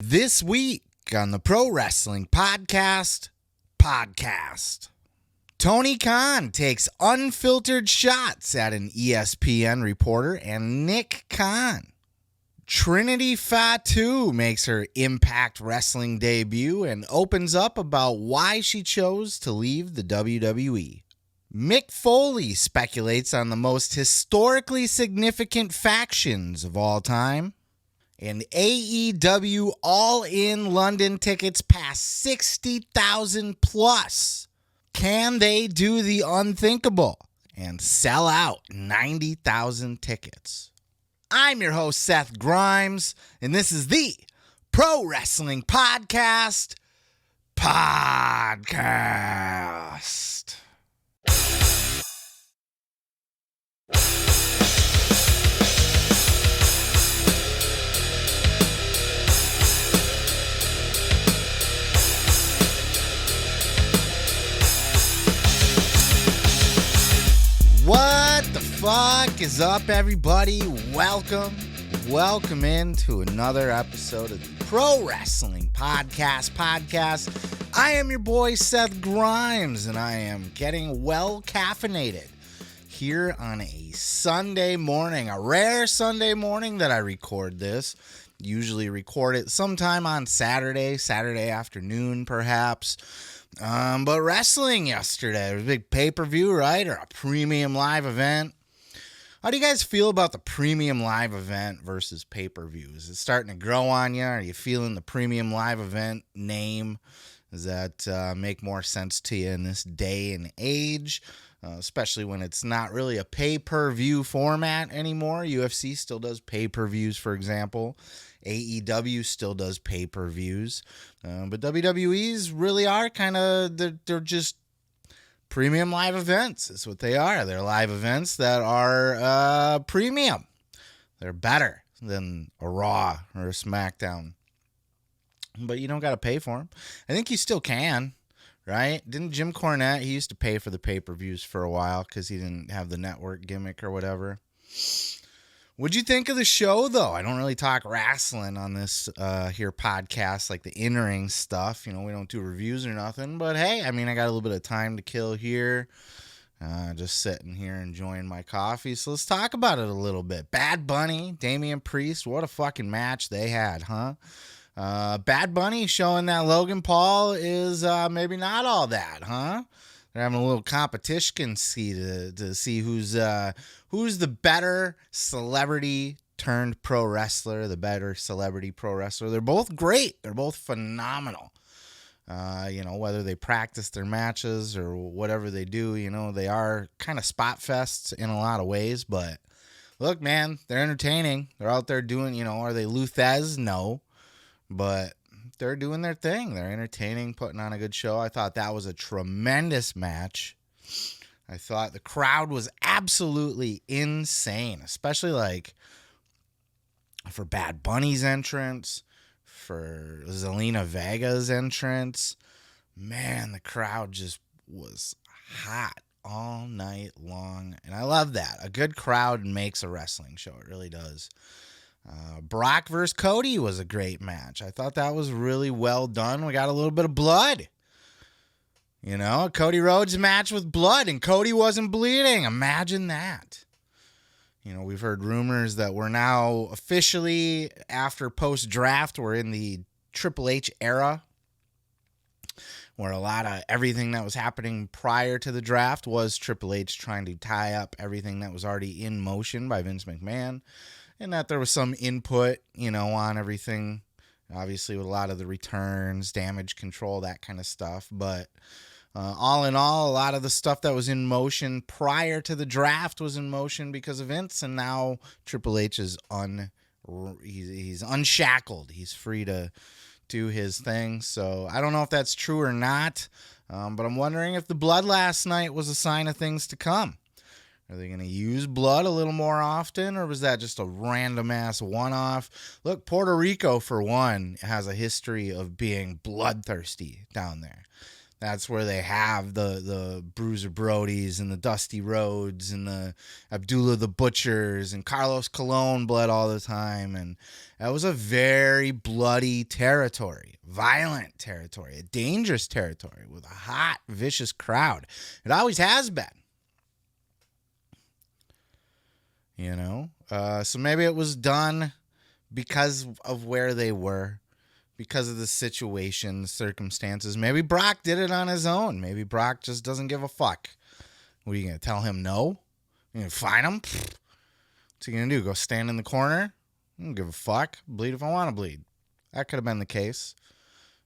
This week on the Pro Wrestling Podcast, Tony Khan takes unfiltered shots at an ESPN reporter and Nick Khan. Trinity Fatu makes her Impact Wrestling debut and opens up about why she chose to leave the WWE. Mick Foley speculates on the most historically significant factions of all time. And AEW All-In London tickets pass 60,000 plus. Can they do the unthinkable and sell out 90,000 tickets? I'm your host, Seth Grimes, and this is the Pro Wrestling Podcast. What the fuck is up, everybody? Welcome into another episode of the Pro Wrestling Podcast. I am your boy, Seth Grimes, and I am getting well caffeinated here on a Sunday morning, a rare Sunday morning that I record this. Usually record it sometime on Saturday afternoon, perhaps. But wrestling yesterday, there was a big pay-per-view, right? Or a premium live event. How do you guys feel about the premium live event versus pay-per-view? Is it starting to grow on you? Are you feeling the premium live event name? Does that make more sense to you in this day and age? Especially when it's not really a pay-per-view format anymore. UFC still does pay-per-views, for example. AEW still does pay-per-views. But WWE's really are they're just premium live events. That's what they are. They're live events that are premium. They're better than a Raw or a SmackDown. But you don't got to pay for them. I think you still can, right? Didn't Jim Cornette, he used to pay for the pay-per-views for a while because he didn't have the network gimmick or whatever. What'd you think of the show, though? I don't really talk wrestling on this here podcast, like the in-ring stuff. You know, we don't do reviews or nothing. But, hey, I mean, I got a little bit of time to kill here. Just sitting here enjoying my coffee. So let's talk about it a little bit. Bad Bunny, Damian Priest, what a fucking match they had, huh? Bad Bunny showing that Logan Paul is maybe not all that, huh? They're having a little competition to see who's the better celebrity turned pro wrestler, the better celebrity pro wrestler. They're both great. They're both phenomenal. Whether they practice their matches or whatever they do, they are kind of spot fests in a lot of ways. But look, man, they're entertaining. They're out there doing, are they Luthez? No. But they're doing their thing. They're entertaining, putting on a good show. I thought that was a tremendous match. I thought the crowd was absolutely insane, especially like for Bad Bunny's entrance, for Zelina Vega's entrance. Man, the crowd just was hot all night long, and I love that. A good crowd makes a wrestling show. It really does. Brock versus Cody was a great match. I thought that was really well done. We got a little bit of blood. Cody Rhodes match with blood, and Cody wasn't bleeding. Imagine that. We've heard rumors that we're now officially, after post-draft, we're in the Triple H era, where a lot of everything that was happening prior to the draft was Triple H trying to tie up everything that was already in motion by Vince McMahon. And that there was some input, on everything, obviously with a lot of the returns, damage control, that kind of stuff. But all in all, a lot of the stuff that was in motion prior to the draft was in motion because of Vince. And now Triple H is he's unshackled. He's free to do his thing. So I don't know if that's true or not. But I'm wondering if the blood last night was a sign of things to come. Are they going to use blood a little more often, or was that just a random-ass one-off? Look, Puerto Rico, for one, has a history of being bloodthirsty down there. That's where they have the Bruiser Brodies and the Dusty Rhodes and the Abdullah the Butchers and Carlos Colon bled all the time. And that was a very bloody territory, violent territory, a dangerous territory with a hot, vicious crowd. It always has been. You know? So maybe it was done because of where they were, because of the situation, the circumstances. Maybe Brock did it on his own. Maybe Brock just doesn't give a fuck. What are you going to tell him no? You going to fine him? What's he going to do? Go stand in the corner? I don't give a fuck. Bleed if I want to bleed. That could have been the case.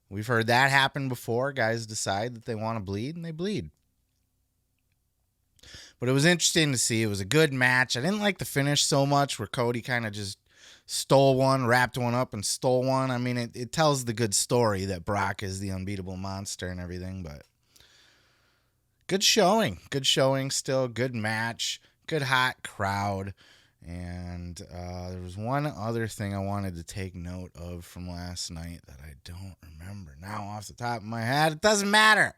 We've heard that happen before. Guys decide that they want to bleed, and they bleed. But it was interesting to see. It was a good match. I didn't like the finish so much where Cody kind of just stole one, wrapped one up, and stole one. I mean, it tells the good story that Brock is the unbeatable monster and everything, but good showing. Good showing still. Good match. Good hot crowd. And there was one other thing I wanted to take note of from last night that I don't remember now off the top of my head. It doesn't matter.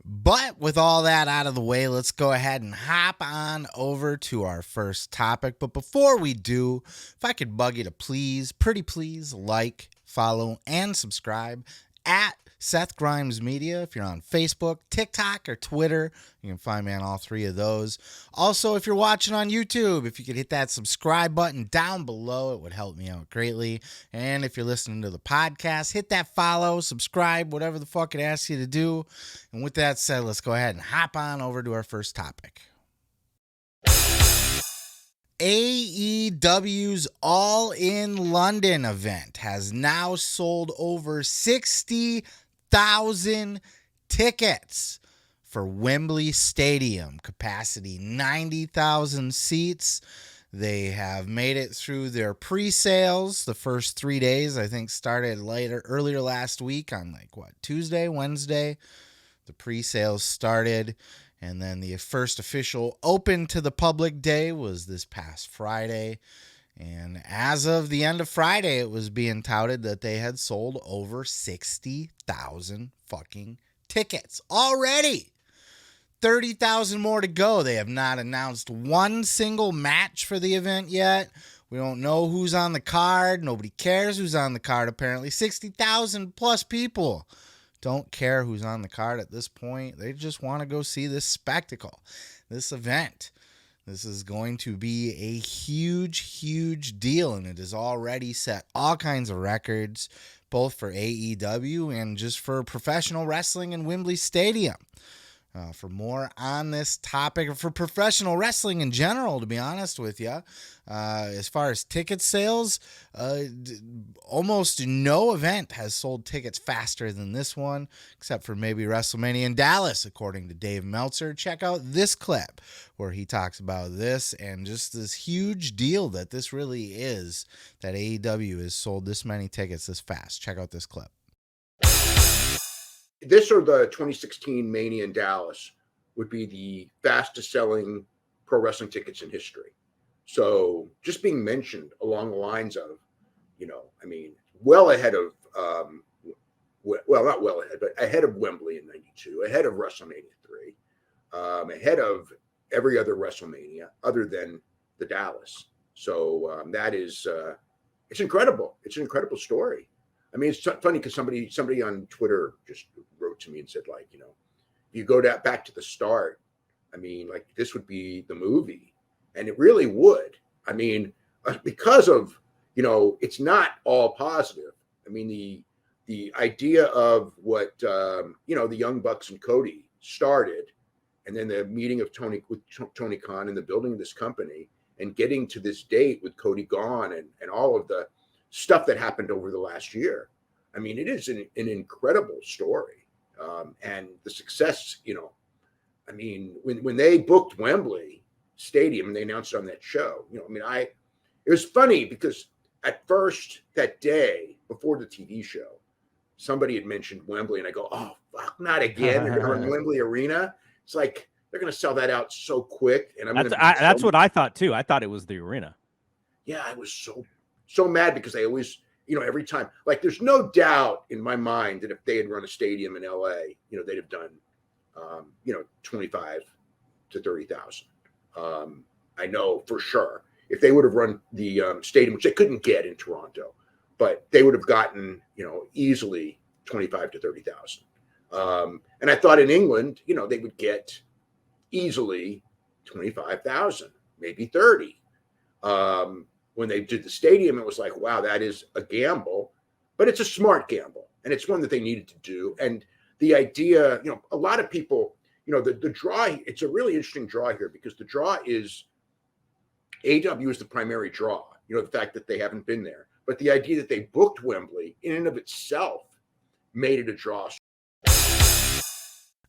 But with all that out of the way, let's go ahead and hop on over to our first topic. But before we do, if I could bug you to pretty please like, follow, and subscribe at Seth Grimes Media. If you're on Facebook, TikTok, or Twitter, you can find me on all three of those. Also, if you're watching on YouTube, if you could hit that subscribe button down below, it would help me out greatly. And if you're listening to the podcast, hit that follow, subscribe, whatever the fuck it asks you to do. And with that said, let's go ahead and hop on over to our first topic. AEW's All in London event has now sold over 60,000 tickets for Wembley Stadium, capacity 90,000 seats. They have made it through their pre-sales. The first 3 days, I think, started earlier last week on Tuesday, Wednesday. The pre-sales started. And then the first official open to the public day was this past Friday. And as of the end of Friday, it was being touted that they had sold over 60,000 fucking tickets already. 30,000 more to go. They have not announced one single match for the event yet. We don't know who's on the card. Nobody cares who's on the card, apparently. 60,000 plus people don't care who's on the card at this point. They just want to go see this spectacle, this event. This is going to be a huge, huge deal, and it has already set all kinds of records, both for AEW and just for professional wrestling in Wembley Stadium. For more on this topic, for professional wrestling in general, to be honest with you, as far as ticket sales, almost no event has sold tickets faster than this one, except for maybe WrestleMania in Dallas, according to Dave Meltzer. Check out this clip where he talks about this and just this huge deal that this really is, that AEW has sold this many tickets this fast. Check out this clip. This or the 2016 Mania in Dallas would be the fastest selling pro wrestling tickets in history. So just being mentioned along the lines of, well ahead of, not well ahead, but ahead of Wembley in 92, ahead of WrestleMania 3, ahead of every other WrestleMania other than the Dallas. So that is, it's incredible. It's an incredible story. I mean, it's funny because somebody on Twitter just wrote to me and said, you go back to the start, this would be the movie. And it really would. I mean, because of, it's not all positive. I mean, the idea of what, the Young Bucks and Cody started, and then the meeting of Tony Khan and the building of this company and getting to this date with Cody gone and all of the stuff that happened over the last year. I mean, it is an incredible story. And the success, when they booked Wembley Stadium and they announced it on that show, it was funny because at first that day before the TV show, somebody had mentioned Wembley and I go, oh, fuck, not again. They're going to run Wembley Arena. It's like, they're going to sell that out so quick. And that's what I thought too. I thought it was the arena. Yeah, I was so mad because they always, every time, like there's no doubt in my mind that if they had run a stadium in LA, they'd have done, 25 to 30,000. I know for sure if they would have run the stadium, which they couldn't get in Toronto, but they would have gotten, easily 25 to 30,000. And I thought in England, they would get easily 25,000, maybe 30. When they did the stadium, it was like, wow, that is a gamble, but it's a smart gamble. And it's one that they needed to do. And the idea, a lot of people, the draw, it's a really interesting draw here because the draw is AEW is the primary draw, the fact that they haven't been there. But the idea that they booked Wembley in and of itself made it a draw.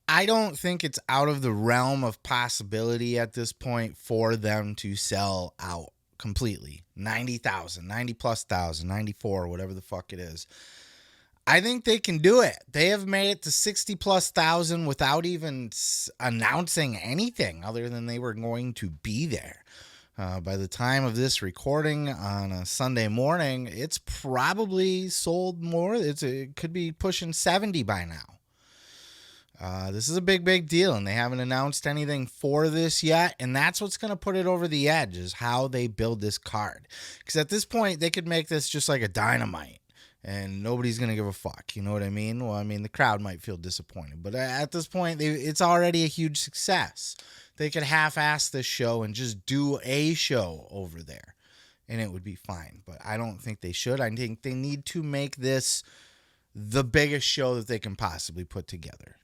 I don't think it's out of the realm of possibility at this point for them to sell out completely. 90,000, 90 plus thousand, 94, whatever the fuck it is. I think they can do it. They have made it to 60 plus thousand without even announcing anything other than they were going to be there. By the time of this recording on a Sunday morning, it's probably sold more. It could be pushing 70 by now. This is a big deal, and they haven't announced anything for this yet, and that's what's going to put it over the edge is how they build this card. Because at this point, they could make this just like a Dynamite, and nobody's going to give a fuck. You know what I mean? Well, I mean, the crowd might feel disappointed, but at this point, it's already a huge success. They could half-ass this show and just do a show over there, and it would be fine. But I don't think they should. I think they need to make this the biggest show that they can possibly put together.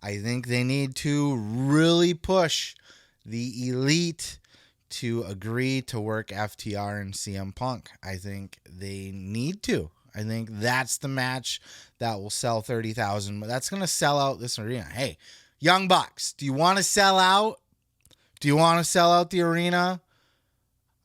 I think they need to really push the Elite to agree to work FTR and CM Punk. I think they need to. I think that's the match that will sell 30,000. That's going to sell out this arena. Hey, Young Bucks, do you want to sell out? Do you want to sell out the arena?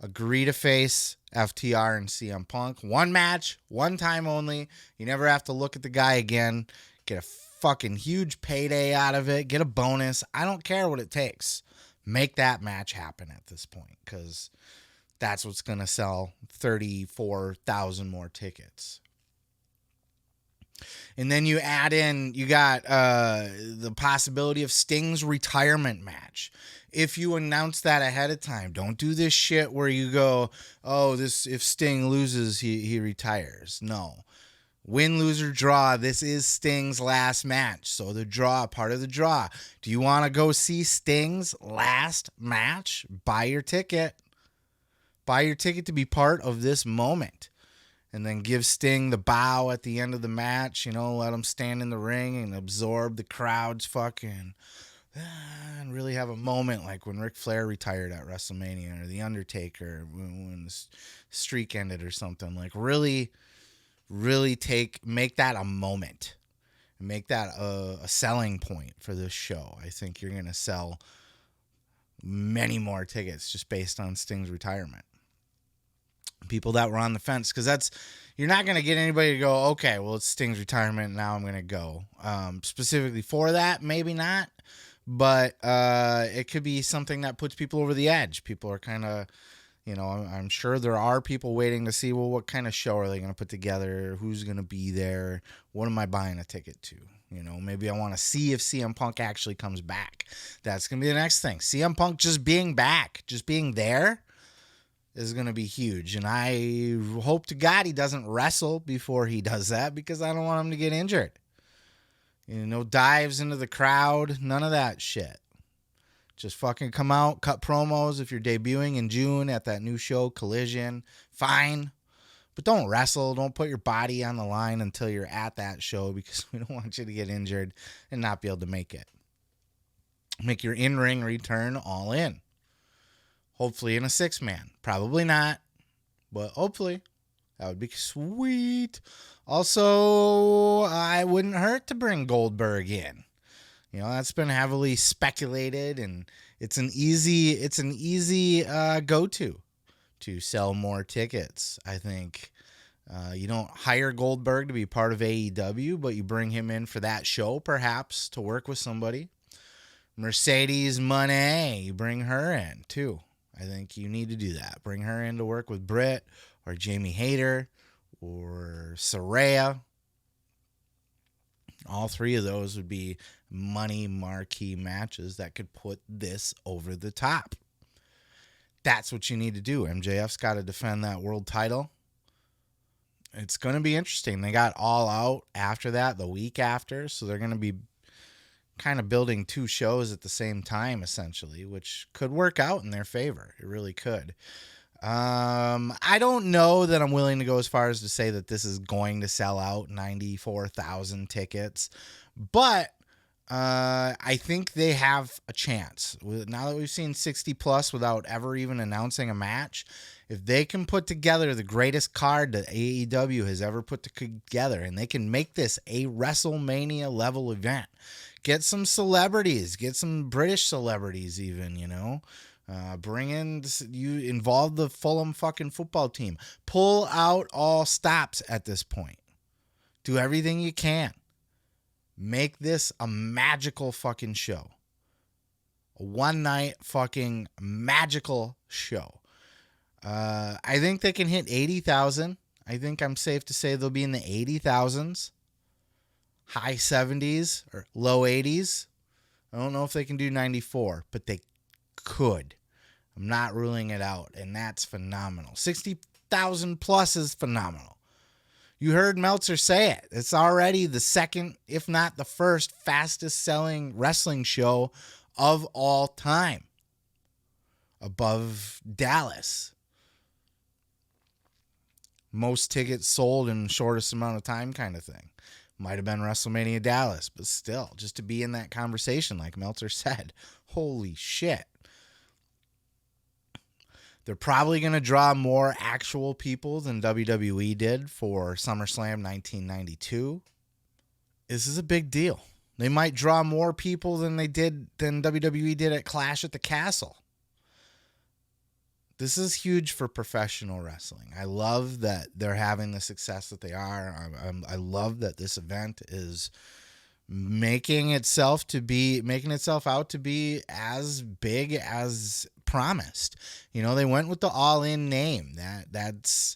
Agree to face FTR and CM Punk. One match, one time only. You never have to look at the guy again. Get a fucking huge payday out of it. Get a bonus. I don't care what it takes. Make that match happen at this point because that's what's going to sell 34,000 more tickets. And then you add in, you got the possibility of Sting's retirement match. If you announce that ahead of time, don't do this shit where you go, oh, if Sting loses, he retires. No. Win, lose, or draw, this is Sting's last match. So the draw, part of the draw. Do you want to go see Sting's last match? Buy your ticket. Buy your ticket to be part of this moment. And then give Sting the bow at the end of the match. Let him stand in the ring and absorb the crowd's fucking... and really have a moment like when Ric Flair retired at WrestleMania or The Undertaker when the streak ended or something. Like really make that a moment. Make that a selling point for this show. I think you're going to sell many more tickets just based on Sting's retirement. People that were on the fence, because you're not going to get anybody to go, okay, well, it's Sting's retirement, now I'm going to go. Specifically for that, maybe not, but it could be something that puts people over the edge. People are kind of, I'm sure there are people waiting to see, well, what kind of show are they going to put together? Who's going to be there? What am I buying a ticket to? Maybe I want to see if CM Punk actually comes back. That's going to be the next thing. CM Punk just being back, just being there, is going to be huge. And I hope to God he doesn't wrestle before he does that because I don't want him to get injured. No dives into the crowd, none of that shit. Just fucking come out, cut promos if you're debuting in June at that new show, Collision. Fine. But don't wrestle. Don't put your body on the line until you're at that show because we don't want you to get injured and not be able to make it. Make your in-ring return all in. Hopefully in a 6-man. Probably not, but hopefully. That would be sweet. Also, I wouldn't hurt to bring Goldberg in. That's been heavily speculated, and it's an easy go-to to sell more tickets. I think you don't hire Goldberg to be part of AEW, but you bring him in for that show, perhaps, to work with somebody. Mercedes Moné, you bring her in, too. I think you need to do that. Bring her in to work with Britt or Jamie Hayter or Saraya. All three of those would be money marquee matches that could put this over the top. That's what you need to do. MJF's got to defend that world title. It's going to be interesting. They got All Out after that, the week after, so they're going to be kind of building two shows at the same time, essentially, which could work out in their favor. It really could. I don't know that I'm willing to go as far as to say that this is going to sell out 94,000 tickets, but I think they have a chance. Now that we've seen 60 plus without ever even announcing a match, if they can put together the greatest card that AEW has ever put together, and they can make this a WrestleMania level event, get some celebrities, get some British celebrities even, bring in, you involve the Fulham fucking football team. Pull out all stops at this point. Do everything you can. Make this a magical fucking show. A one-night fucking magical show. I think they can hit 80,000. I think I'm safe to say they'll be in the 80,000s. High 70s or low 80s. I don't know if they can do 94, but they could. I'm not ruling it out, and that's phenomenal. 60,000 plus is phenomenal. You heard Meltzer say it. It's already the second, if not the first, fastest selling wrestling show of all time. Above Dallas. Most tickets sold in the shortest amount of time kind of thing. Might have been WrestleMania Dallas, but still, just to be in that conversation, like Meltzer said, holy shit. They're probably going to draw more actual people than WWE did for SummerSlam 1992. This is a big deal. They might draw more people than WWE did at Clash at the Castle. This is huge for professional wrestling. I love that they're having the success that they are. I love that this event is making itself out to be as big as promised. They went with the All-In name. That's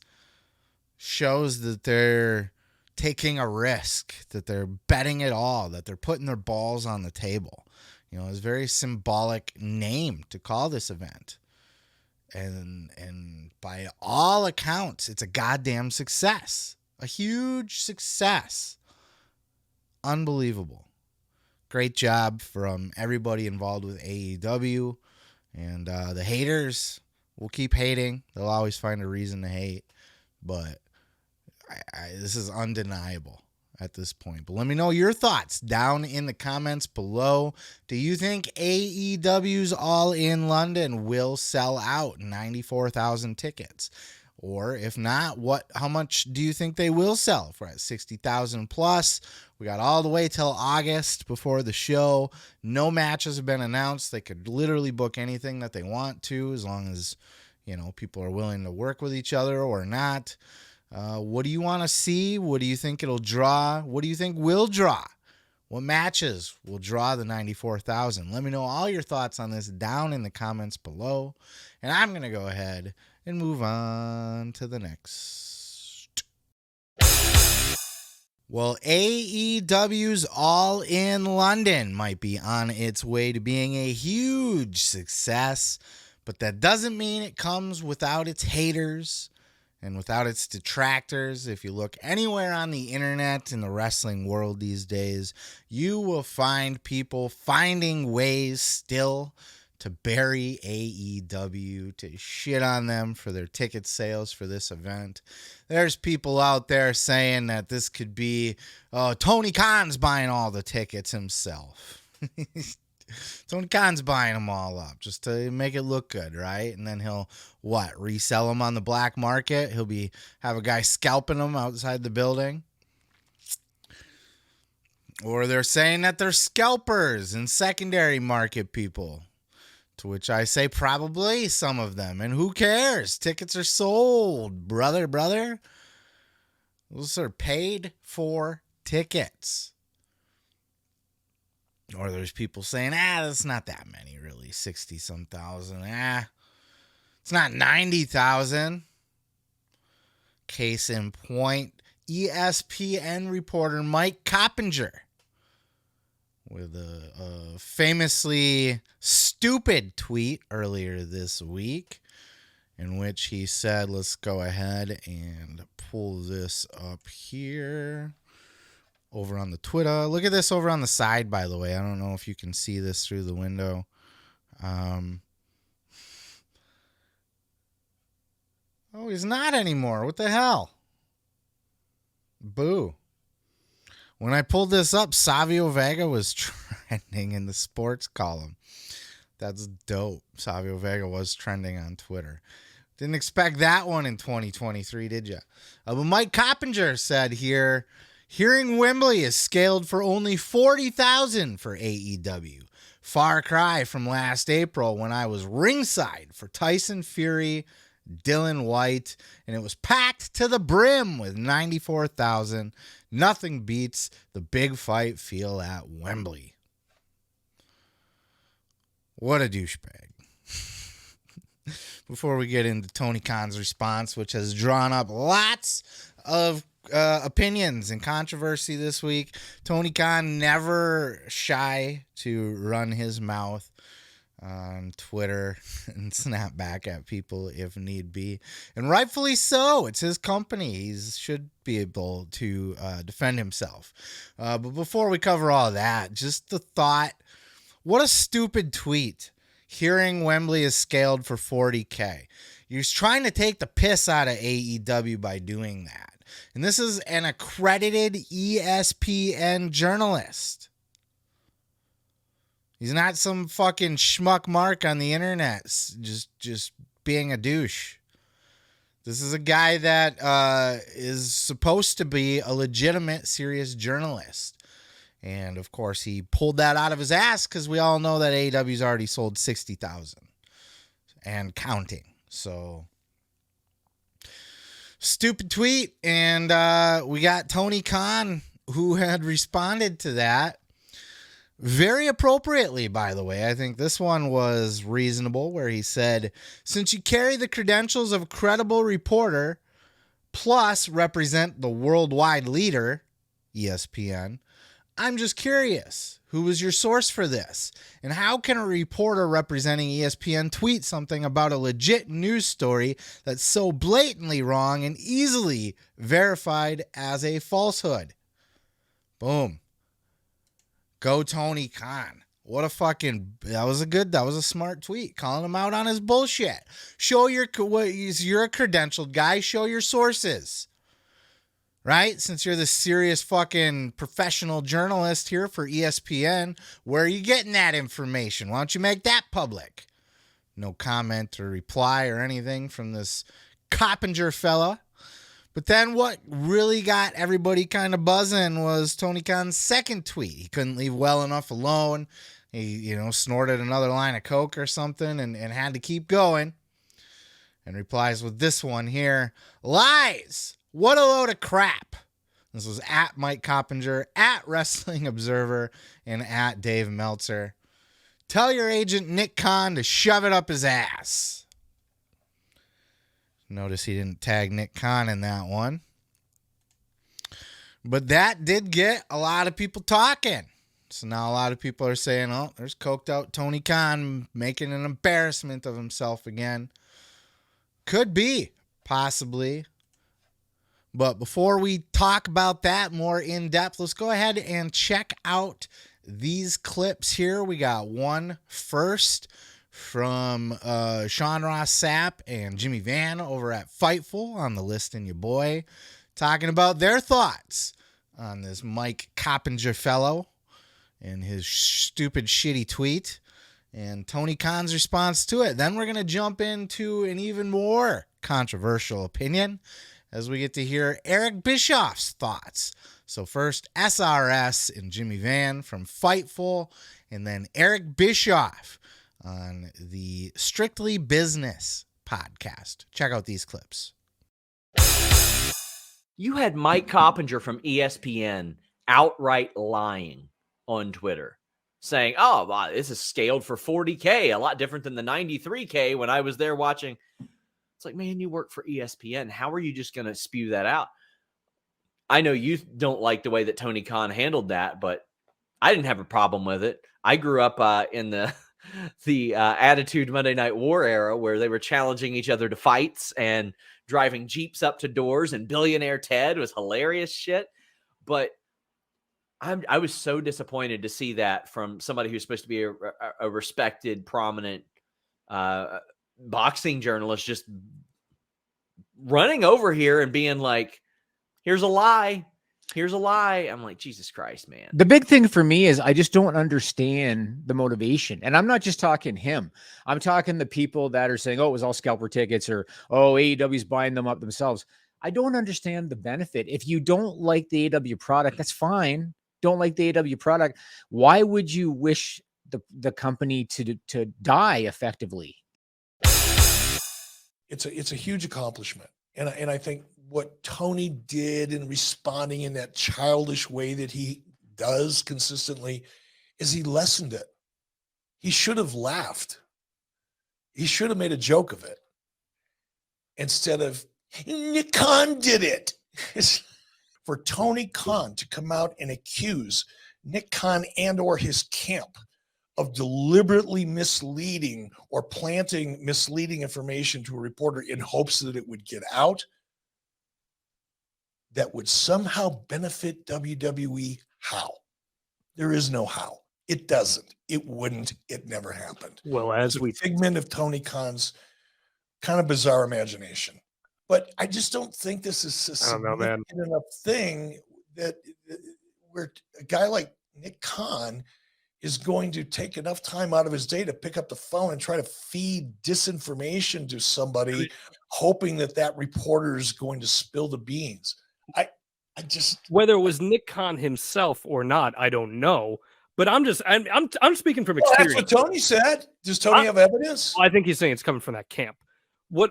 shows that they're taking a risk, that they're betting it all, that they're putting their balls on the table. It's a very symbolic name to call this event. And by all accounts, it's a goddamn success. A huge success. Unbelievable. Great job from everybody involved with AEW. And the haters will keep hating. They'll always find a reason to hate. But this is undeniable at this point. But let me know your thoughts down in the comments below. Do you think AEW's All In London will sell out 94,000 tickets? Or if not, how much do you think they will sell? If we're at 60,000 plus, we got all the way till August before the show. No matches have been announced. They could literally book anything that they want to, as long as, people are willing to work with each other or not. What do you want to see? What do you think it'll draw? What do you think will draw? What matches will draw the 94,000? Let me know all your thoughts on this down in the comments below. And I'm going to go ahead and move on to the next. Well, AEW's All In London might be on its way to being a huge success, but that doesn't mean it comes without its haters and without its detractors. If you look anywhere on the internet in the wrestling world these days, you will find people finding ways still to bury AEW, to shit on them for their ticket sales for this event. There's people out there saying that this could be Tony Khan's buying all the tickets himself. Tony Khan's buying them all up just to make it look good, right? And then he'll, resell them on the black market? He'll have a guy scalping them outside the building. Or they're saying that they're scalpers and secondary market people. To which I say probably some of them. And who cares? Tickets are sold, brother. Those are paid for tickets. Or there's people saying, that's not that many, really. 60-some thousand. It's not 90,000. Case in point, ESPN reporter Mike Coppinger with a famously stupid tweet earlier this week in which he said, let's go ahead and pull this up here over on the Twitter. Look at this over on the side, by the way. I don't know if you can see this through the window. Oh, he's not anymore. What the hell? Boo. When I pulled this up, Savio Vega was trending in the sports column. That's dope. Savio Vega was trending on Twitter. Didn't expect that one in 2023, did you? But Mike Coppinger said here, hearing Wembley is scaled for only 40,000 for AEW. Far cry from last April when I was ringside for Tyson Fury, Dylan White, and it was packed to the brim with 94,000. Nothing beats the big fight feel at Wembley. What a douchebag. Before we get into Tony Khan's response, which has drawn up lots of opinions and controversy this week, Tony Khan never shy to run his mouth on Twitter and snap back at people if need be. And rightfully so. It's his company. He should be able to defend himself. But before we cover all that, just the thought, what a stupid tweet. Hearing Wembley is scaled for 40K. You're trying to take the piss out of AEW by doing that. And this is an accredited ESPN journalist. He's not some fucking schmuck mark on the internet just being a douche. This is a guy that is supposed to be a legitimate, serious journalist. And, of course, he pulled that out of his ass because we all know that AEW's already sold 60,000 and counting. So, stupid tweet. And we got Tony Khan, who had responded to that very appropriately, by the way. I think this one was reasonable, where he said, since you carry the credentials of a credible reporter, plus represent the worldwide leader, ESPN, I'm just curious, who was your source for this? And how can a reporter representing ESPN tweet something about a legit news story that's so blatantly wrong and easily verified as a falsehood? Boom. Go Tony Khan. What a fucking, that was a smart tweet. Calling him out on his bullshit. You're a credentialed guy. Show your sources. Right? Since you're the serious fucking professional journalist here for ESPN, where are you getting that information? Why don't you make that public? No comment or reply or anything from this Coppinger fella. But then what really got everybody kind of buzzing was Tony Khan's second tweet. He couldn't leave well enough alone. He, snorted another line of coke or something and had to keep going. And replies with this one here. Lies! What a load of crap. This was at Mike Coppinger, at Wrestling Observer, and at Dave Meltzer. Tell your agent Nick Khan to shove it up his ass. Notice he didn't tag Nick Khan in that one. But that did get a lot of people talking. So now a lot of people are saying, oh, there's coked out Tony Khan making an embarrassment of himself again. Could be, possibly. But before we talk about that more in depth, let's go ahead and check out these clips here. We got one first from Sean Ross Sapp and Jimmy Van over at Fightful on the list and your boy, talking about their thoughts on this Mike Coppinger fellow and his stupid, shitty tweet and Tony Khan's response to it. Then we're going to jump into an even more controversial opinion as we get to hear Eric Bischoff's thoughts. So first, SRS and Jimmy Van from Fightful, and then Eric Bischoff on the Strictly Business podcast. Check out these clips. You had Mike Coppinger from ESPN outright lying on Twitter, saying, oh, wow, this is scaled for 40K, a lot different than the 93K when I was there watching. It's like, man, you work for ESPN. How are you just going to spew that out? I know you don't like the way that Tony Khan handled that, but I didn't have a problem with it. I grew up in the Attitude Monday Night War era where they were challenging each other to fights and driving Jeeps up to doors, and Billionaire Ted was hilarious shit. But I was so disappointed to see that from somebody who's supposed to be a respected, prominent boxing journalist, just running over here and being like, here's a lie. Here's a lie. I'm like, Jesus Christ, man. The big thing for me is I just don't understand the motivation. And I'm not just talking him. I'm talking the people that are saying, oh, it was all scalper tickets, or, oh, AEW's buying them up themselves. I don't understand the benefit. If you don't like the AEW product, that's fine. Don't like the AEW product. Why would you wish the company to die effectively? It's a huge accomplishment. And I think what Tony did in responding in that childish way that he does consistently is he lessened it. He should have laughed. He should have made a joke of it instead of, Nick Khan did it. For Tony Khan to come out and accuse Nick Khan and or his camp of deliberately misleading or planting misleading information to a reporter in hopes that it would get out, that would somehow benefit WWE. How? There is no how. It doesn't. It wouldn't. It never happened. Well, as it's we a figment of Tony Khan's kind of bizarre imagination. But I just don't think this is a significant enough thing that where a guy like Nick Khan is going to take enough time out of his day to pick up the phone and try to feed disinformation to somebody, hoping that reporter is going to spill the beans. I just, whether it was Nick Khan himself or not, I don't know. But I'm speaking from experience. That's what Tony said. Does Tony have evidence? I think he's saying it's coming from that camp. What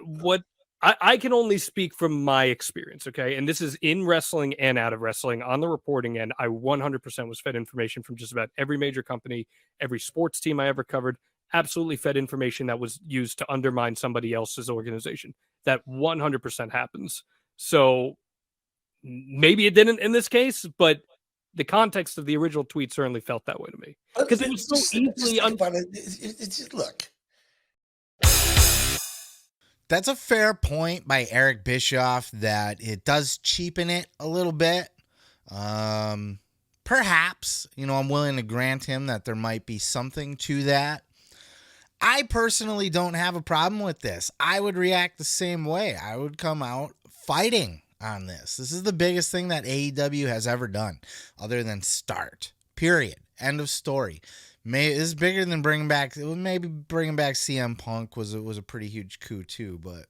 I can only speak from my experience, okay? And this is in wrestling and out of wrestling. On the reporting end, I 100% was fed information from just about every major company, every sports team I ever covered, absolutely fed information that was used to undermine somebody else's organization. That 100% happens. So maybe it didn't in this case, but the context of the original tweet certainly felt that way to me. Because it was so easily... Look. That's a fair point by Eric Bischoff that it does cheapen it a little bit. Perhaps, I'm willing to grant him that there might be something to that. I personally don't have a problem with this. I would react the same way. I would come out fighting on this. This is the biggest thing that AEW has ever done other than start. Period. End of story. It's bigger than bringing back CM Punk was a pretty huge coup too, but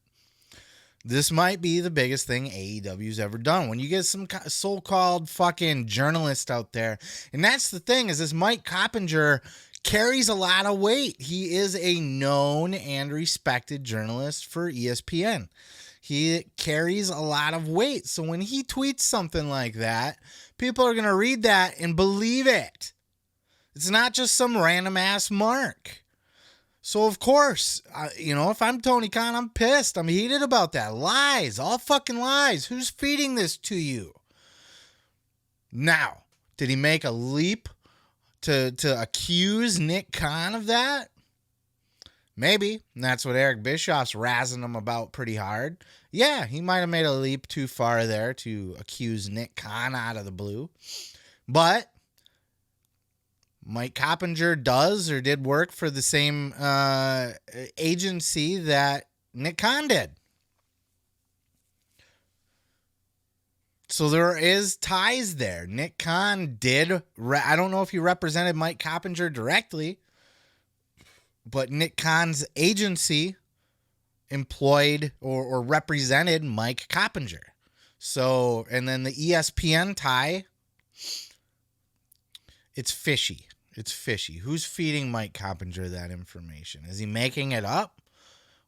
this might be the biggest thing AEW's ever done. When you get some so-called fucking journalist out there, and that's the thing, is this Mike Coppinger carries a lot of weight. He is a known and respected journalist for ESPN. He carries a lot of weight. So when he tweets something like that, people are going to read that and believe it. It's not just some random ass mark. So of course, if I'm Tony Khan, I'm pissed. I'm heated about that. Lies, all fucking lies. Who's feeding this to you? Now, did he make a leap to accuse Nick Khan of that? Maybe. And that's what Eric Bischoff's razzing him about pretty hard. Yeah, he might have made a leap too far there to accuse Nick Khan out of the blue. But Mike Coppinger does or did work for the same agency that Nick Khan did. So there is ties there. Nick Khan did. I don't know if he represented Mike Coppinger directly, but Nick Khan's agency employed or represented Mike Coppinger. So, and then the ESPN tie, it's fishy. It's fishy. Who's feeding Mike Coppinger that information? Is he making it up?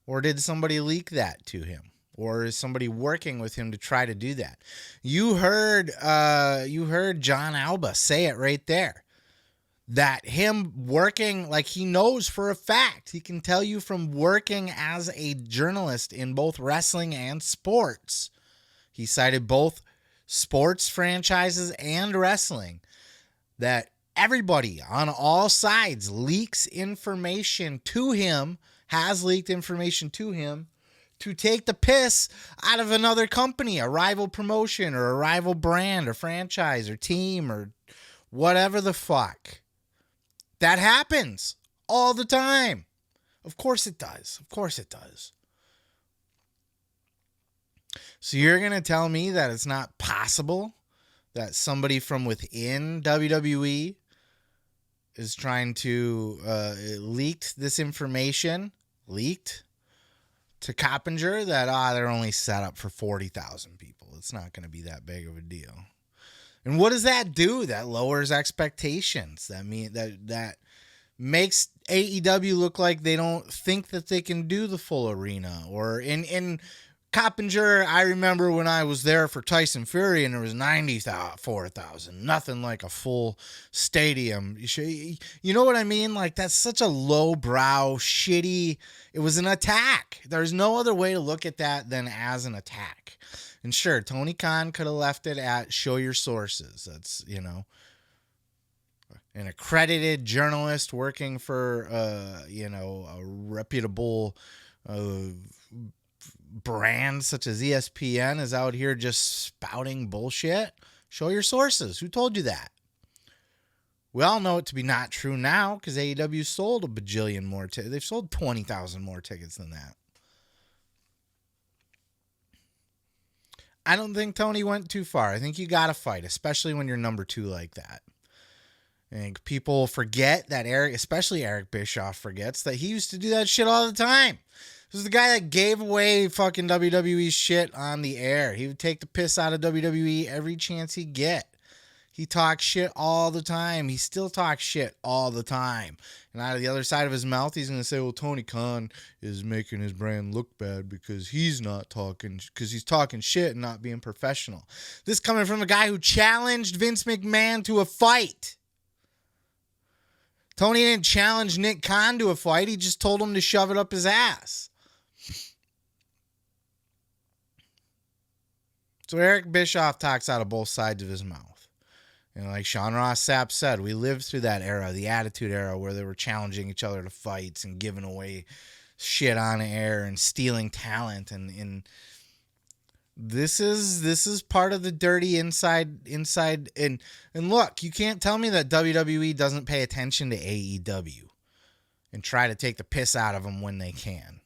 Or did somebody leak that to him? Or is somebody working with him to try to do that? You heard John Alba say it right there. that him working, like he knows for a fact, he can tell you from working as a journalist in both wrestling and sports. He cited both sports franchises and wrestling, that everybody on all sides leaks information to him, has leaked information to him to take the piss out of another company, a rival promotion or a rival brand or franchise or team or whatever the fuck. That happens all the time. Of course it does. Of course it does. So you're going to tell me that it's not possible that somebody from within WWE is trying to leak this information, to Coppinger, that they're only set up for 40,000 people. It's not going to be that big of a deal. And what does that do? That lowers expectations. That makes AEW look like they don't think that they can do the full arena. Or in Coppinger, I remember when I was there for Tyson Fury and there was 94,000. Nothing like a full stadium. You know what I mean? Like, that's such a lowbrow, shitty. It was an attack. There's no other way to look at that than as an attack. And sure, Tony Khan could have left it at show your sources. That's, an accredited journalist working for, a reputable brand such as ESPN is out here just spouting bullshit. Show your sources. Who told you that? We all know it to be not true now because AEW sold a bajillion more tickets. They've sold 20,000 more tickets than that. I don't think Tony went too far. I think you got to fight, especially when you're number 2 like that. I think people forget that especially Eric Bischoff forgets that he used to do that shit all the time. This is the guy that gave away fucking WWE shit on the air. He would take the piss out of WWE every chance he'd get. He talks shit all the time. He still talks shit all the time. And out of the other side of his mouth, he's going to say, well, Tony Khan is making his brand look bad because he's talking shit and not being professional. This coming from a guy who challenged Vince McMahon to a fight. Tony didn't challenge Nick Khan to a fight. He just told him to shove it up his ass. So Eric Bischoff talks out of both sides of his mouth. Like Sean Ross Sapp said, we lived through that era, the Attitude Era, where they were challenging each other to fights and giving away shit on air and stealing talent. And this is part of the dirty inside. And look, you can't tell me that WWE doesn't pay attention to AEW and try to take the piss out of them when they can.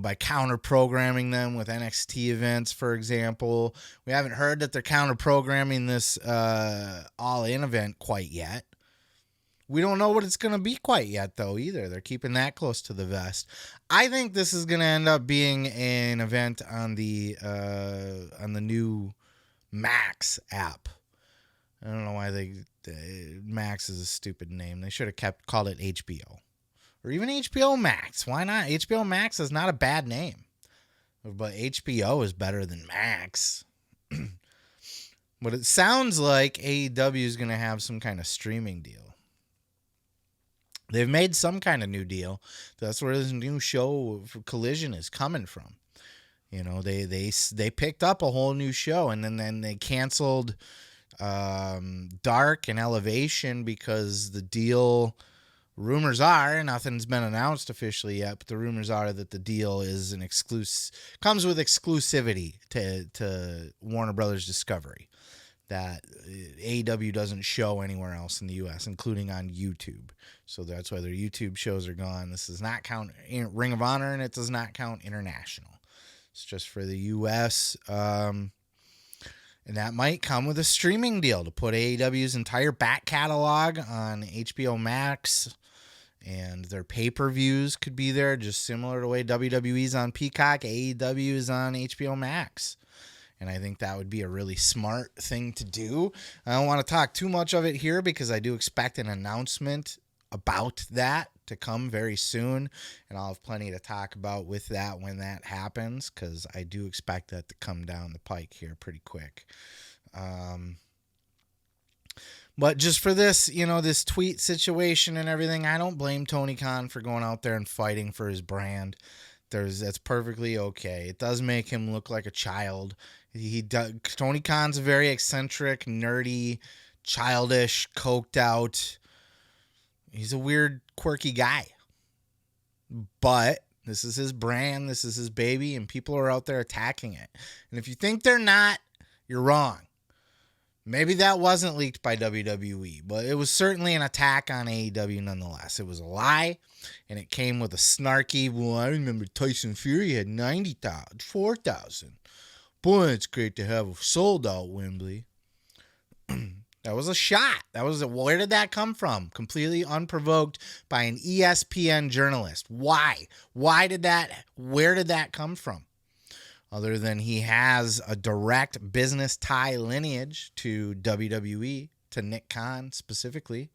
By counter-programming them with NXT events, for example. We haven't heard that they're counter-programming this All-In event quite yet. We don't know what it's going to be quite yet, though, either. They're keeping that close to the vest. I think this is going to end up being an event on the new Max app. I don't know why Max is a stupid name. They should have called it HBO. Or even HBO Max. Why not? HBO Max is not a bad name. But HBO is better than Max. But it sounds like AEW is going to have some kind of streaming deal. They've made some kind of new deal. That's where this new show for Collision is coming from. They picked up a whole new show, and then they canceled Dark and Elevation because the deal... Rumors are, nothing's been announced officially yet, but the rumors are that the deal is comes with exclusivity to Warner Brothers Discovery that AEW doesn't show anywhere else in the U.S., including on YouTube. So that's why their YouTube shows are gone. This does not count Ring of Honor, and it does not count international. It's just for the U.S., and that might come with a streaming deal to put AEW's entire back catalog on HBO Max, and their pay-per-views could be there, just similar to the way WWE's on Peacock, AEW is on HBO Max. And I think that would be a really smart thing to do. I don't want to talk too much of it here because I do expect an announcement about that to come very soon, and I'll have plenty to talk about with that when that happens, because I do expect that to come down the pike here pretty quick. But just for this, this tweet situation and everything, I don't blame Tony Khan for going out there and fighting for his brand. That's perfectly okay. It does make him look like a child. Tony Khan's a very eccentric, nerdy, childish, coked out. He's a weird, quirky guy. But this is his brand. This is his baby, and people are out there attacking it. And if you think they're not, you're wrong. Maybe that wasn't leaked by WWE, but it was certainly an attack on AEW nonetheless. It was a lie, and it came with a snarky, well, I remember Tyson Fury had 90,000, 4,000. Boy, it's great to have a sold-out Wembley. That was a shot. Where did that come from? Completely unprovoked by an ESPN journalist. Why? Where did that come from? Other than he has a direct business tie lineage to WWE, to Nick Khan specifically.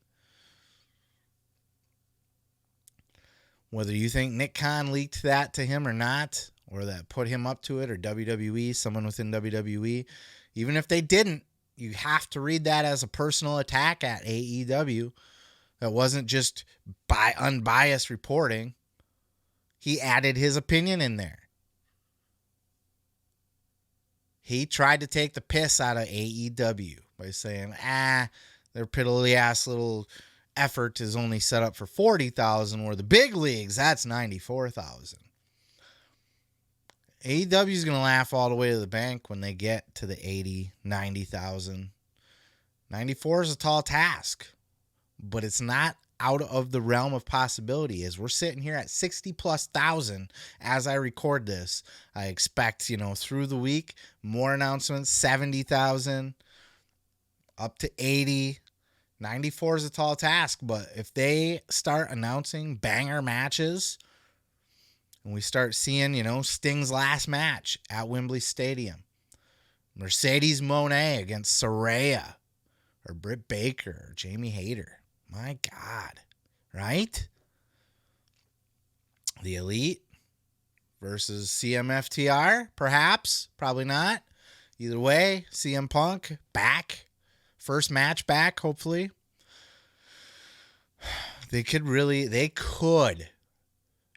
Whether you think Nick Khan leaked that to him or not, or that put him up to it, or WWE, someone within WWE, even if they didn't, you have to read that as a personal attack at AEW. That wasn't just by unbiased reporting. He added his opinion in there. He tried to take the piss out of AEW by saying, their piddly-ass little effort is only set up for 40,000, where the big leagues, that's 94,000. AEW is going to laugh all the way to the bank when they get to the 80, 90,000. 94 is a tall task, but it's not out of the realm of possibility. As we're sitting here at 60+ thousand as I record this, I expect, through the week, more announcements, 70,000 up to 80. 94 is a tall task, but if they start announcing banger matches and we start seeing, Sting's last match at Wembley Stadium, Mercedes Moné against Saraya, or Britt Baker, or Jamie Hayter. My God, right? The Elite versus CMFTR, perhaps, probably not. Either way, CM Punk back. First match back, hopefully. They could,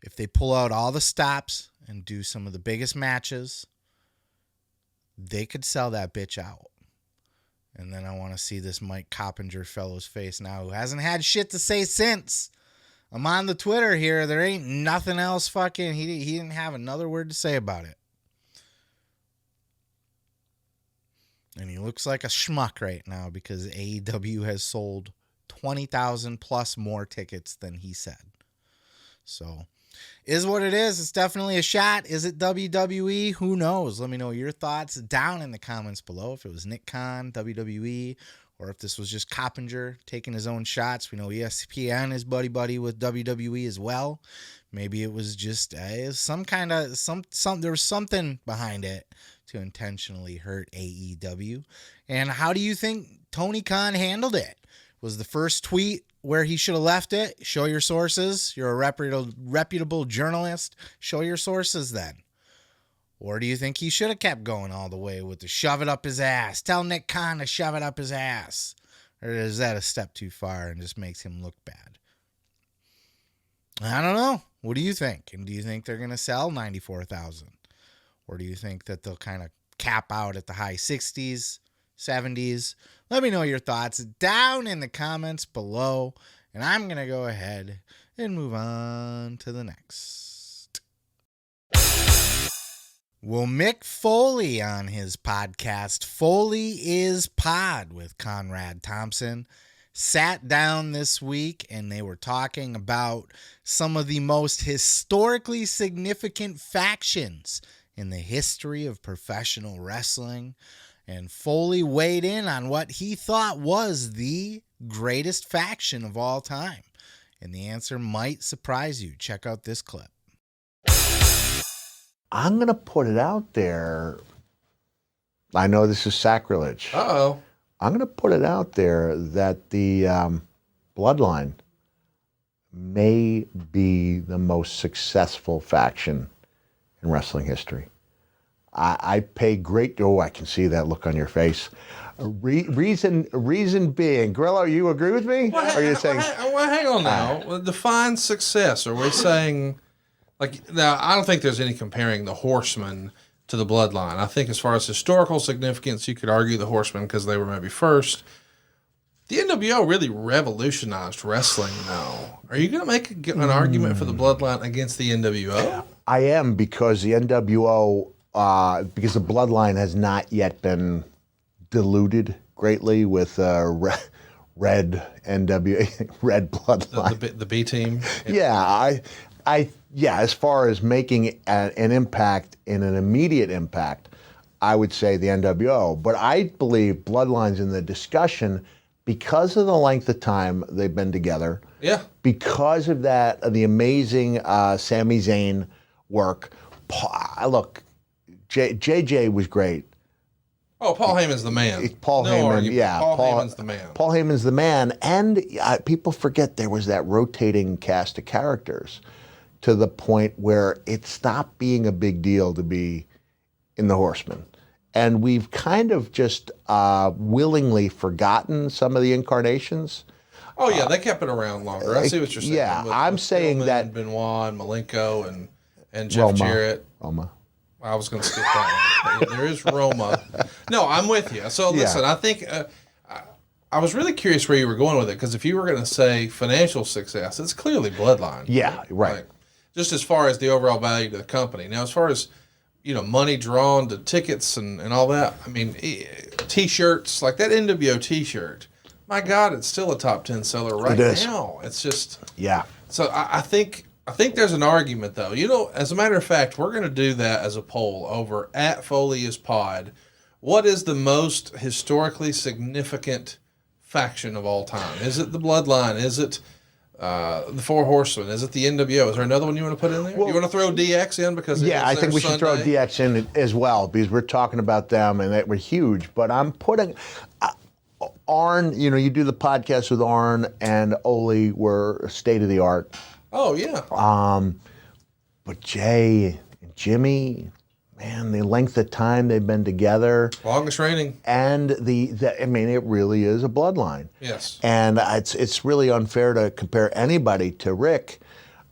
if they pull out all the stops and do some of the biggest matches, they could sell that bitch out. And then I want to see this Mike Coppinger fellow's face now, who hasn't had shit to say since. I'm on the Twitter here. There ain't nothing else fucking. He didn't have another word to say about it. And he looks like a schmuck right now because AEW has sold 20,000 plus more tickets than he said. So, is what it is. It's definitely a shot. Is it WWE? Who knows? Let me know your thoughts down in the comments below. If it was Nick Khan, WWE, or if this was just Coppinger taking his own shots. We know ESPN is buddy with WWE as well. Maybe it was just some there was something behind it to intentionally hurt AEW. And how do you think Tony Khan handled it? Was the first tweet where he should have left it? Show your sources. You're a reputable journalist. Show your sources then. Or do you think he should have kept going all the way with the shove it up his ass? Tell Nick Khan to shove it up his ass. Or is that a step too far and just makes him look bad? I don't know. What do you think? And do you think they're going to sell 94,000? Or do you think that they'll kind of cap out at the high 60s, 70s? Let me know your thoughts down in the comments below. And I'm going to go ahead and move on to the next. Well, Mick Foley on his podcast, Foley is Pod with Conrad Thompson, sat down this week and they were talking about some of the most historically significant factions in the history of professional wrestling. And Foley weighed in on what he thought was the greatest faction of all time. And the answer might surprise you. Check out this clip. I'm going to put it out there. I know this is sacrilege. Uh-oh. I'm going to put it out there that the Bloodline may be the most successful faction in wrestling history. I pay great, I can see that look on your face. Reason being, Grillo, you agree with me? Well, Or are you saying? well, hang on now. Well, define success. Are we saying, like, now, I don't think there's any comparing the Horsemen to the Bloodline. I think as far as historical significance, you could argue the Horsemen because they were maybe first. The NWO really revolutionized wrestling now. Are you going to make an argument for the Bloodline against the NWO? I am, because the NWO, because the Bloodline has not yet been diluted greatly with red NWA, red Bloodline. The B team? Yeah, as far as making an impact, in an immediate impact, I would say the NWO. But I believe Bloodline's in the discussion because of the length of time they've been together. Yeah. Because of that, of the amazing Sami Zayn work. Look, JJ was great. Oh, Paul Heyman's the man. Paul Heyman, argument. yeah. Paul Heyman's the man. Paul Heyman's the man. And people forget there was that rotating cast of characters to the point where it stopped being a big deal to be in the Horsemen. And we've kind of just willingly forgotten some of the incarnations. Oh, yeah, they kept it around longer. I see what you're saying. Yeah, I'm saying Pillman, that Benoit, and Malenko, and Jeff Jarrett. Roma. I was going to skip that one. There is Roma. No, I'm with you. So listen, I think I was really curious where you were going with it, because if you were going to say financial success, it's clearly Bloodline. Yeah, right. Like, just as far as the overall value to the company. Now, as far as money drawn to tickets and all that, I mean, T-shirts, like that NWO T-shirt, my God, it's still a top 10 seller right now. It's just So I think there's an argument, though. As a matter of fact, we're going to do that as a poll over at Foley is Pod. What is the most historically significant faction of all time? Is it the Bloodline? Is it the Four Horsemen? Is it the NWO? Is there another one you want to put in there? You want to throw DX in because I think we should throw DX in as well, because we're talking about them and they were huge. But I'm putting Arn. You do the podcast with Arn and Ole were state of the art. Oh yeah. But Jay and Jimmy, man, the length of time they've been together, longest reigning, and it really is a bloodline. Yes. And it's really unfair to compare anybody to Rick.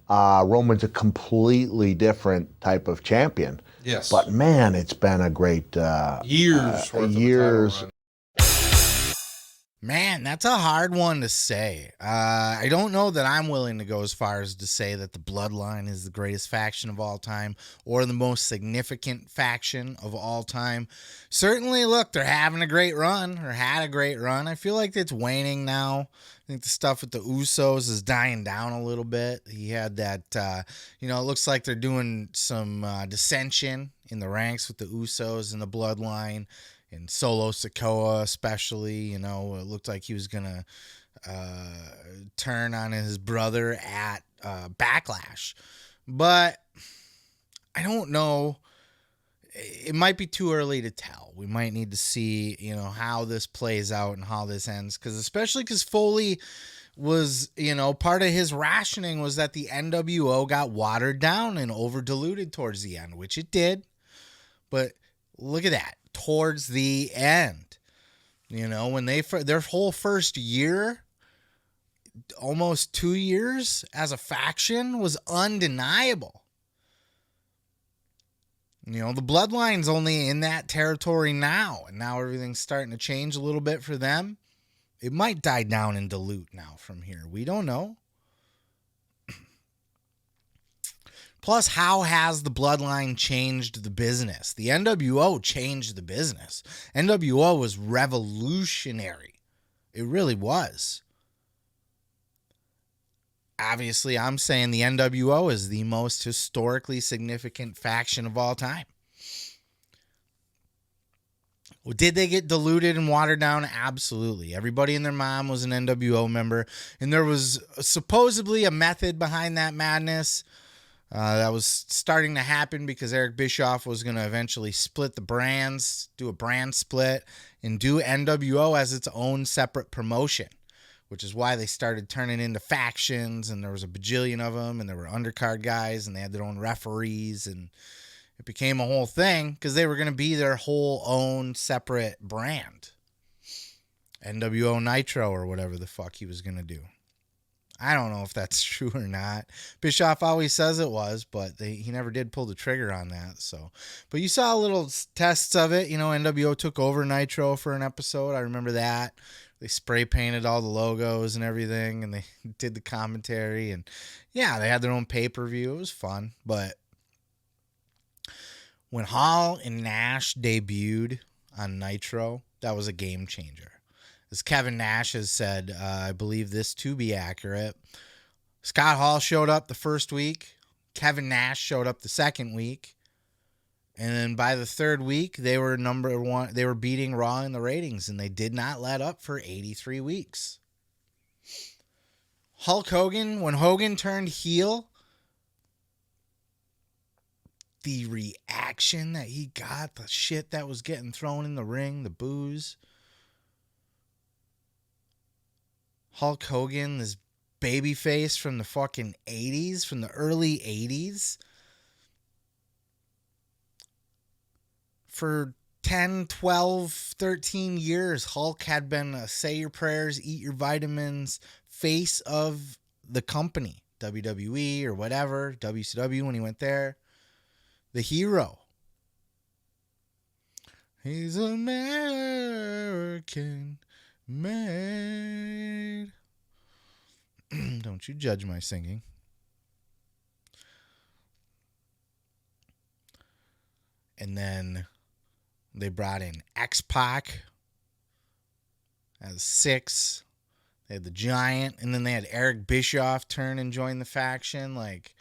Roman's a completely different type of champion. Yes. But man, it's been a great years. Years. Man, that's a hard one to say. I don't know that I'm willing to go as far as to say that the Bloodline is the greatest faction of all time or the most significant faction of all time. Certainly, look, they're having a great run, or had a great run. I feel like it's waning now. I think the stuff with the Usos is dying down a little bit. He had that, it looks like they're doing some dissension in the ranks with the Usos and the Bloodline. And Solo Sikoa especially, it looked like he was going to turn on his brother at Backlash. But I don't know. It might be too early to tell. We might need to see, how this plays out and how this ends. Especially because Foley was, part of his rationing was that the NWO got watered down and over-diluted towards the end, which it did. But look at that. Towards the end, when their whole first year, almost 2 years as a faction, was undeniable. The Bloodline's only in that territory now, and now everything's starting to change a little bit for them. It might die down and dilute now from here. We don't know. Plus, how has the Bloodline changed the business? The NWO changed the business. NWO was revolutionary. It really was. Obviously, I'm saying the NWO is the most historically significant faction of all time. Well, did they get diluted and watered down? Absolutely. Everybody and their mom was an NWO member, and there was supposedly a method behind that madness. That was starting to happen because Eric Bischoff was going to eventually split the brands, do a brand split, and do NWO as its own separate promotion, which is why they started turning into factions, and there was a bajillion of them, and there were undercard guys, and they had their own referees, and it became a whole thing because they were going to be their whole own separate brand. NWO Nitro or whatever the fuck he was going to do. I don't know if that's true or not. Bischoff always says it was, but he never did pull the trigger on that. So, but you saw little tests of it. You know, NWO took over Nitro for an episode. I remember that. They spray painted all the logos and everything, and they did the commentary. And yeah, they had their own pay-per-view. It was fun. But when Hall and Nash debuted on Nitro, that was a game changer. As Kevin Nash has said, I believe this to be accurate. Scott Hall showed up the first week. Kevin Nash showed up the second week. And then by the third week, they were number one. They were beating Raw in the ratings, and they did not let up for 83 weeks. Hulk Hogan, when Hogan turned heel, the reaction that he got, the shit that was getting thrown in the ring, the boos. Hulk Hogan, this baby face from the fucking 80s, from the early 80s. For 10, 12, 13 years, Hulk had been a say your prayers, eat your vitamins face of the company. WWE or whatever, WCW when he went there. The hero. He's American made. Don't you judge my singing. And then they brought in X-Pac as 6. They had the Giant, and then they had Eric Bischoff turn and join the faction. Like,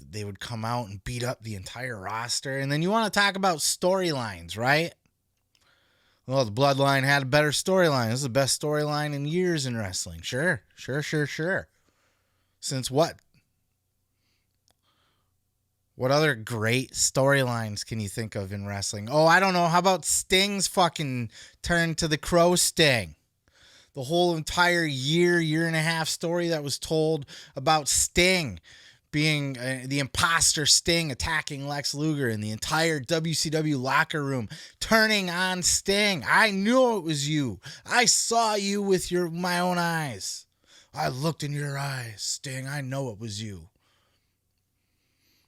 they would come out and beat up the entire roster. And then you want to talk about storylines, right? Well, the Bloodline had a better storyline. This is the best storyline in years in wrestling. Sure. Since what? What other great storylines can you think of in wrestling? Oh, I don't know. How about Sting's fucking turn to the Crow Sting? The whole entire year and a half story that was told about Sting being the imposter Sting attacking Lex Luger, and the entire WCW locker room turning on Sting. I knew it was you. I saw you with my own eyes. I looked in your eyes, Sting. I know it was you.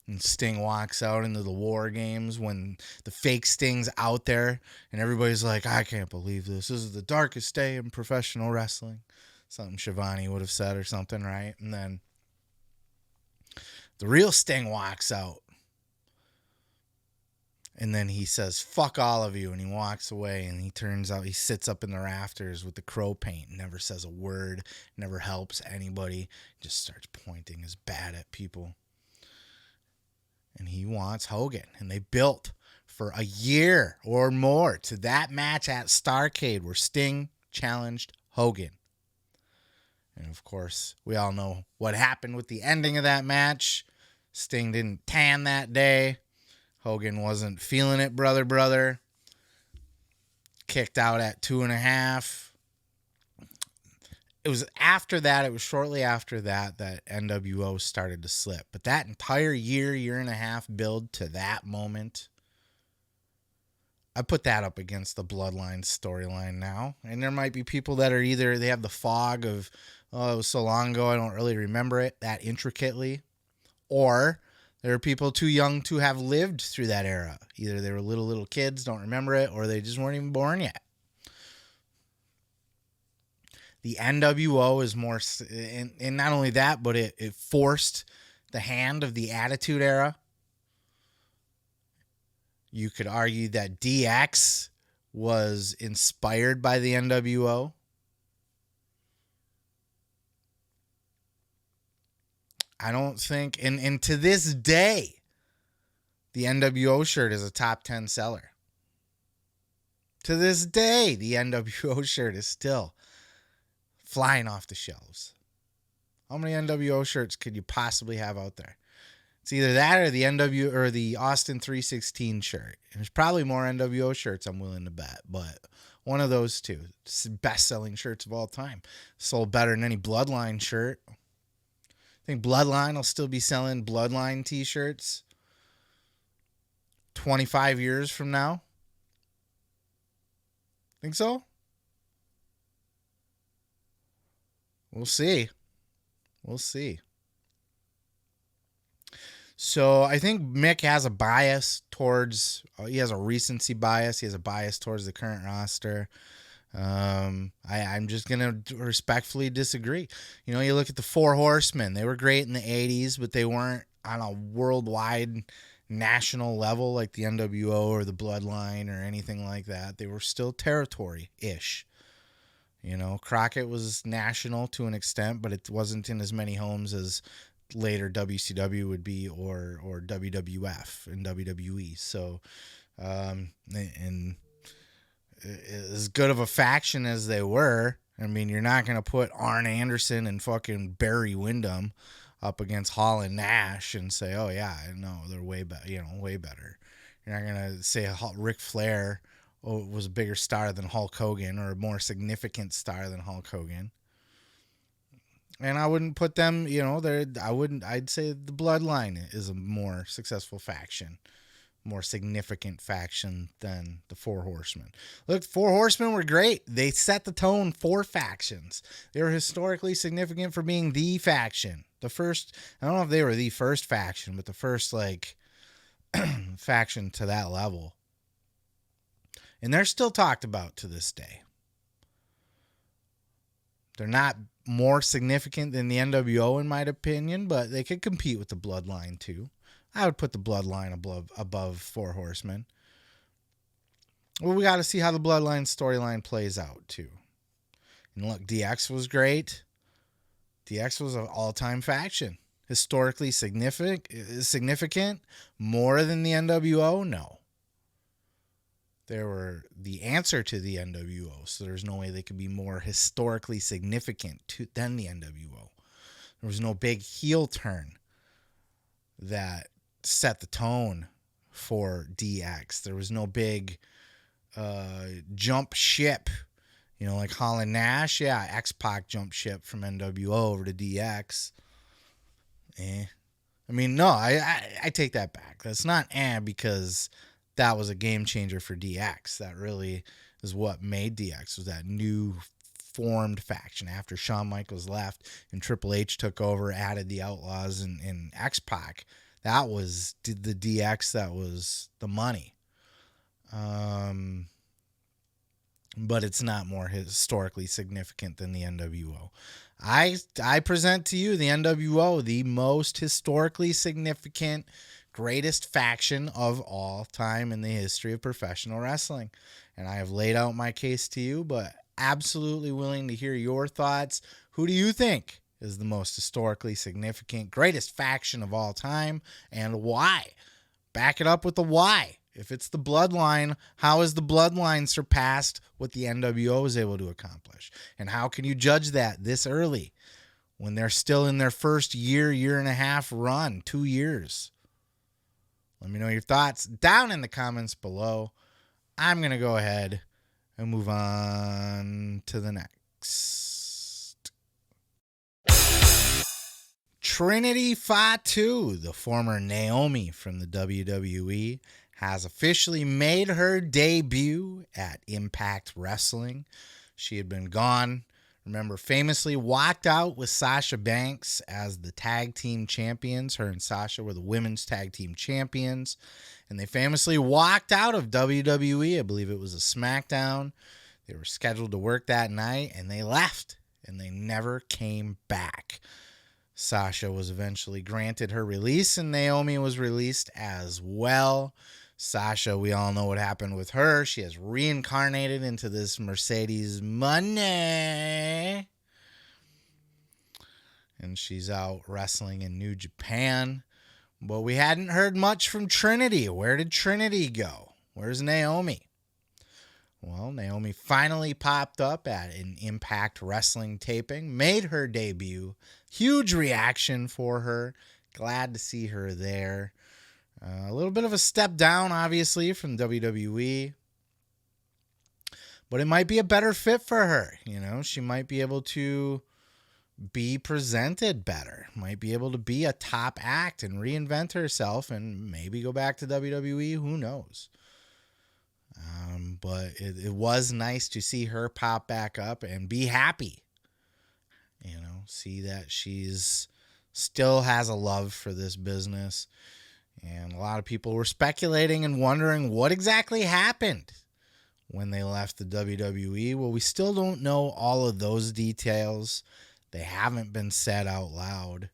And Sting walks out into the War Games when the fake Sting's out there, and everybody's like, I can't believe this. This is the darkest day in professional wrestling. Something Shivani would have said or something, right? And then the real Sting walks out. And then he says, fuck all of you. And he walks away, and he turns out, he sits up in the rafters with the crow paint, never says a word, never helps anybody, just starts pointing his bat at people. And he wants Hogan. And they built for a year or more to that match at Starrcade where Sting challenged Hogan. And of course, we all know what happened with the ending of that match. Sting didn't tan that day. Hogan wasn't feeling it, brother. Kicked out at 2.5. It was after that, it was shortly after that NWO started to slip. But that entire year and a half build to that moment, I put that up against the Bloodline storyline now. And there might be people that are either, they have the fog of, oh, it was so long ago, I don't really remember it that intricately. Or there are people too young to have lived through that era. Either they were little kids, don't remember it, or they just weren't even born yet. The NWO is more, and not only that, but it forced the hand of the Attitude Era. You could argue that DX was inspired by the NWO. I don't think, and to this day, the NWO shirt is a top 10 seller. To this day, the NWO shirt is still flying off the shelves. How many NWO shirts could you possibly have out there? It's either that or the NW or the Austin 316 shirt. And there's probably more NWO shirts, I'm willing to bet, but one of those two. It's the best-selling shirts of all time. Sold better than any Bloodline shirt. I think Bloodline will still be selling Bloodline t-shirts 25 years from now. Think so? We'll see. We'll see. So I think Mick has a bias towards, he has a recency bias. He has a bias towards the current roster. I'm just going to respectfully disagree. You know, you look at the Four Horsemen. They were great in the 80s, but they weren't on a worldwide national level like the NWO or the Bloodline or anything like that. They were still territory-ish. You know, Crockett was national to an extent, but it wasn't in as many homes as later WCW would be or WWF and WWE. So, and as good of a faction as they were, I mean, you're not going to put Arn Anderson and fucking Barry Windham up against Hall and Nash and say, oh yeah, no, they're way better, way better. You're not going to say Ric Flair was a bigger star than Hulk Hogan or a more significant star than Hulk Hogan. And I wouldn't put them, I'd say the Bloodline is a more successful faction, more significant faction than the Four Horsemen. Look, Four Horsemen were great. They set the tone for factions. They were historically significant for being the faction. The first, I don't know if they were the first faction, but the first, faction to that level. And they're still talked about to this day. They're not more significant than the NWO, in my opinion, but they could compete with the Bloodline, too. I would put the Bloodline above Four Horsemen. Well, we got to see how the Bloodline storyline plays out, too. And look, DX was great. DX was an all-time faction. Historically significant, more than the NWO? No. They were the answer to the NWO, so there's no way they could be more historically significant than the NWO. There was no big heel turn that set the tone for DX. There was no big jump ship, like Hall and Nash. Yeah, X-Pac jump ship from NWO over to DX. I mean, no, I take that back. That's not because that was a game changer for DX. That really is what made DX, was that new formed faction after Shawn Michaels left and Triple H took over, added the Outlaws and X-Pac. That was the DX that was the money. But it's not more historically significant than the NWO. I present to you the NWO, the most historically significant, greatest faction of all time in the history of professional wrestling. And I have laid out my case to you, but absolutely willing to hear your thoughts. Who do you think is the most historically significant, greatest faction of all time, and why? Back it up with the why. If it's the Bloodline, how has the Bloodline surpassed what the NWO was able to accomplish? And how can you judge that this early when they're still in their first year and a half run, 2 years? Let me know your thoughts down in the comments below. I'm going to go ahead and move on to the next. Trinity Fatu, the former Naomi from the WWE, has officially made her debut at Impact Wrestling. She had been gone. Remember, famously walked out with Sasha Banks as the tag team champions. Her and Sasha were the women's tag team champions. And they famously walked out of WWE. I believe it was a SmackDown. They were scheduled to work that night, and they left. And they never came back. Sasha was eventually granted her release, and Naomi was released as well. Sasha, we all know what happened with her. She has reincarnated into this Mercedes money. And she's out wrestling in New Japan. But we hadn't heard much from Trinity. Where did Trinity go? Where's Naomi? Well, Naomi finally popped up at an Impact Wrestling taping, made her debut. Huge reaction for her. Glad to see her there. A little bit of a step down, obviously, from WWE. But it might be a better fit for her. She might be able to be presented better. Might be able to be a top act and reinvent herself and maybe go back to WWE. Who knows? But it was nice to see her pop back up and be happy. You know, see that she's still has a love for this business. And a lot of people were speculating and wondering what exactly happened when they left the WWE. Well, we still don't know all of those details. They haven't been said out loud.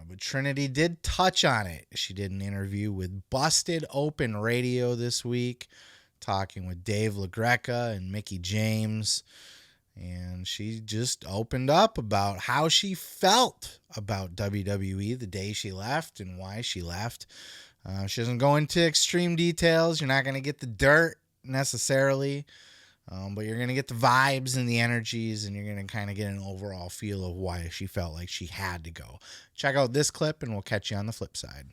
But Trinity did touch on it. She did an interview with Busted Open Radio this week, talking with Dave LaGreca and Mickey James. And she just opened up about how she felt about WWE the day she left and why she left. She doesn't go into extreme details. You're not going to get the dirt necessarily, but you're going to get the vibes and the energies, and you're going to kind of get an overall feel of why she felt like she had to go. Check out this clip, and we'll catch you on the flip side.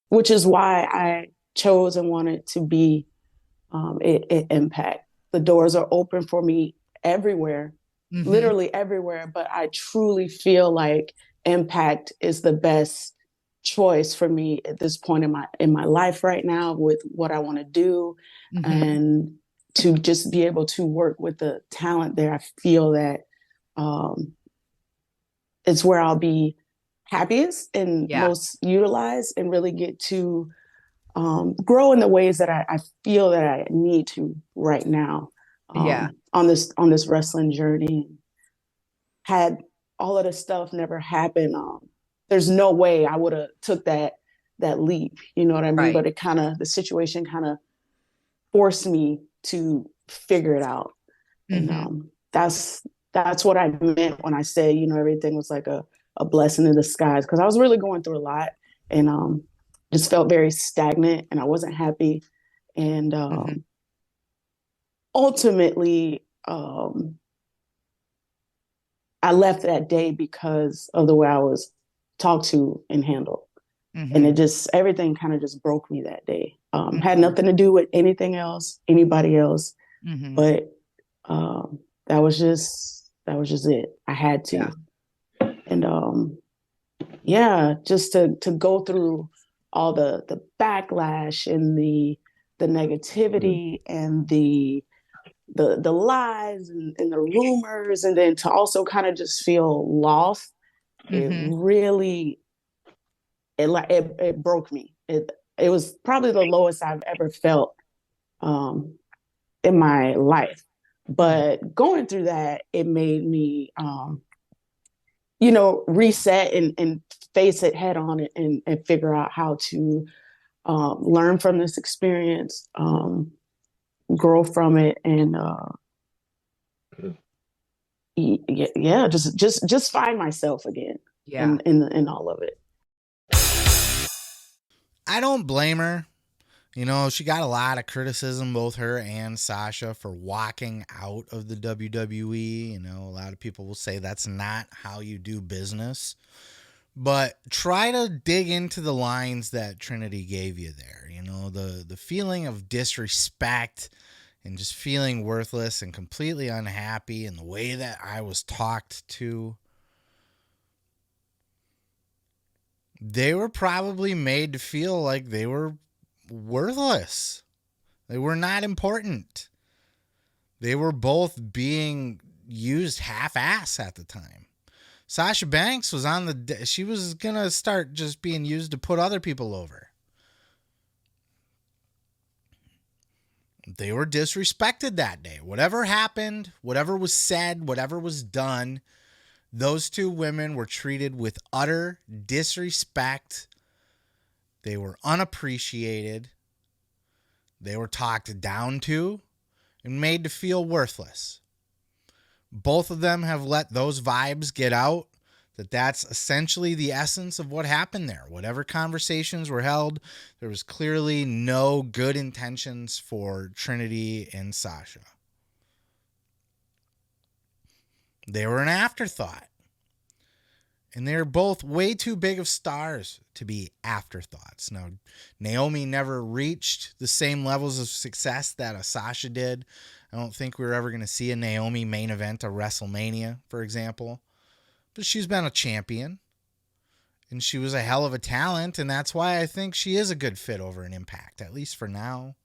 Which is why I chose and wanted to be Impact. The doors are open for me everywhere, literally everywhere. But I truly feel like Impact is the best choice for me at this point in my life right now, with what I want to do, and to just be able to work with the talent there. I feel that it's where I'll be happiest and most utilized, and really get to grow in the ways that I feel that I need to right now. On this wrestling journey. Had all of this stuff never happened, there's no way I would have took that leap. You know what I mean? But the situation kind of forced me to figure it out. And that's what I meant when I said, you know, everything was like a blessing in disguise, because I was really going through a lot, and just felt very stagnant, and I wasn't happy. And ultimately, I left that day because of the way I was talked to and handled. And everything kind of just broke me that day. Had nothing to do with anything else, anybody else, but that was just it. I had to. And just to go through all the backlash and the negativity and the lies and the rumors, and then to also kind of just feel lost. It really, it broke me. It was probably the lowest I've ever felt in my life. But going through that, it made me, reset and face it head on, and figure out how to learn from this experience, grow from it, and just find myself again. In all of it. I don't blame her. You know, she got a lot of criticism, both her and Sasha, for walking out of the WWE. You know, a lot of people will say that's not how you do business. But try to dig into the lines that Trinity gave you there. You know, the feeling of disrespect and just feeling worthless and completely unhappy, and the way that I was talked to. They were probably made to feel like they were worthless. They were not important. They were both being used half-ass at the time. Sasha Banks was she was going to start just being used to put other people over. They were disrespected that day. Whatever happened, whatever was said, whatever was done, those two women were treated with utter disrespect. They were unappreciated. They were talked down to and made to feel worthless. Both of them have let those vibes get out, that's essentially the essence of what happened there. Whatever conversations were held, there was clearly no good intentions for Trinity and Sasha. They were an afterthought. And they're both way too big of stars to be afterthoughts. Now, Naomi never reached the same levels of success that a Sasha did. I don't think we were ever going to see a Naomi main event, a WrestleMania, for example. But she's been a champion. And she was a hell of a talent, and that's why I think she is a good fit over in Impact, at least for now.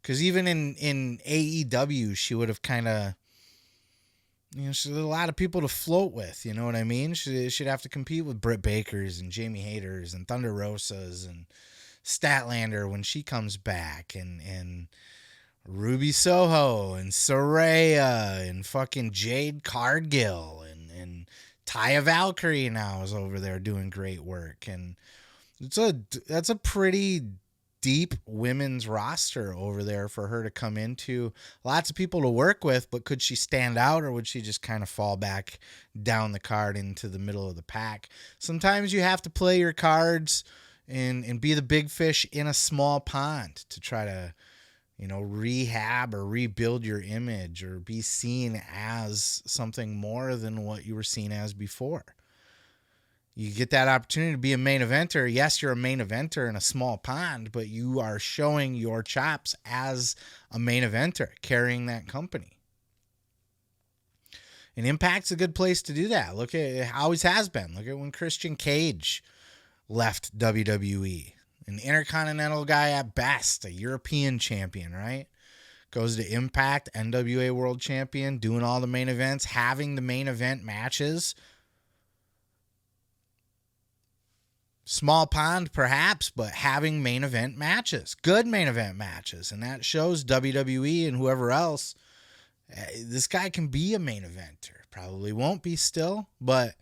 Because even in AEW, she would have kind of, she's a lot of people to float with, you know what I mean? She'd have to compete with Britt Bakers and Jamie Hayters and Thunder Rosas and Statlander when she comes back, and Ruby Soho and Saraya and fucking Jade Cargill and Taya Valkyrie now is over there doing great work. And that's a pretty deep women's roster over there for her to come into. Lots of people to work with, but could she stand out, or would she just kind of fall back down the card into the middle of the pack? Sometimes you have to play your cards and be the big fish in a small pond to try to, rehab or rebuild your image or be seen as something more than what you were seen as before. You get that opportunity to be a main eventer. Yes, you're a main eventer in a small pond, but you are showing your chops as a main eventer, carrying that company. And Impact's a good place to do that. Look at it, always has been. Look at when Christian Cage left WWE. An intercontinental guy at best, a European champion, right? Goes to Impact, NWA World Champion, doing all the main events, having the main event matches. Small pond, perhaps, but having main event matches. Good main event matches. And that shows WWE and whoever else, this guy can be a main eventer. Probably won't be still, but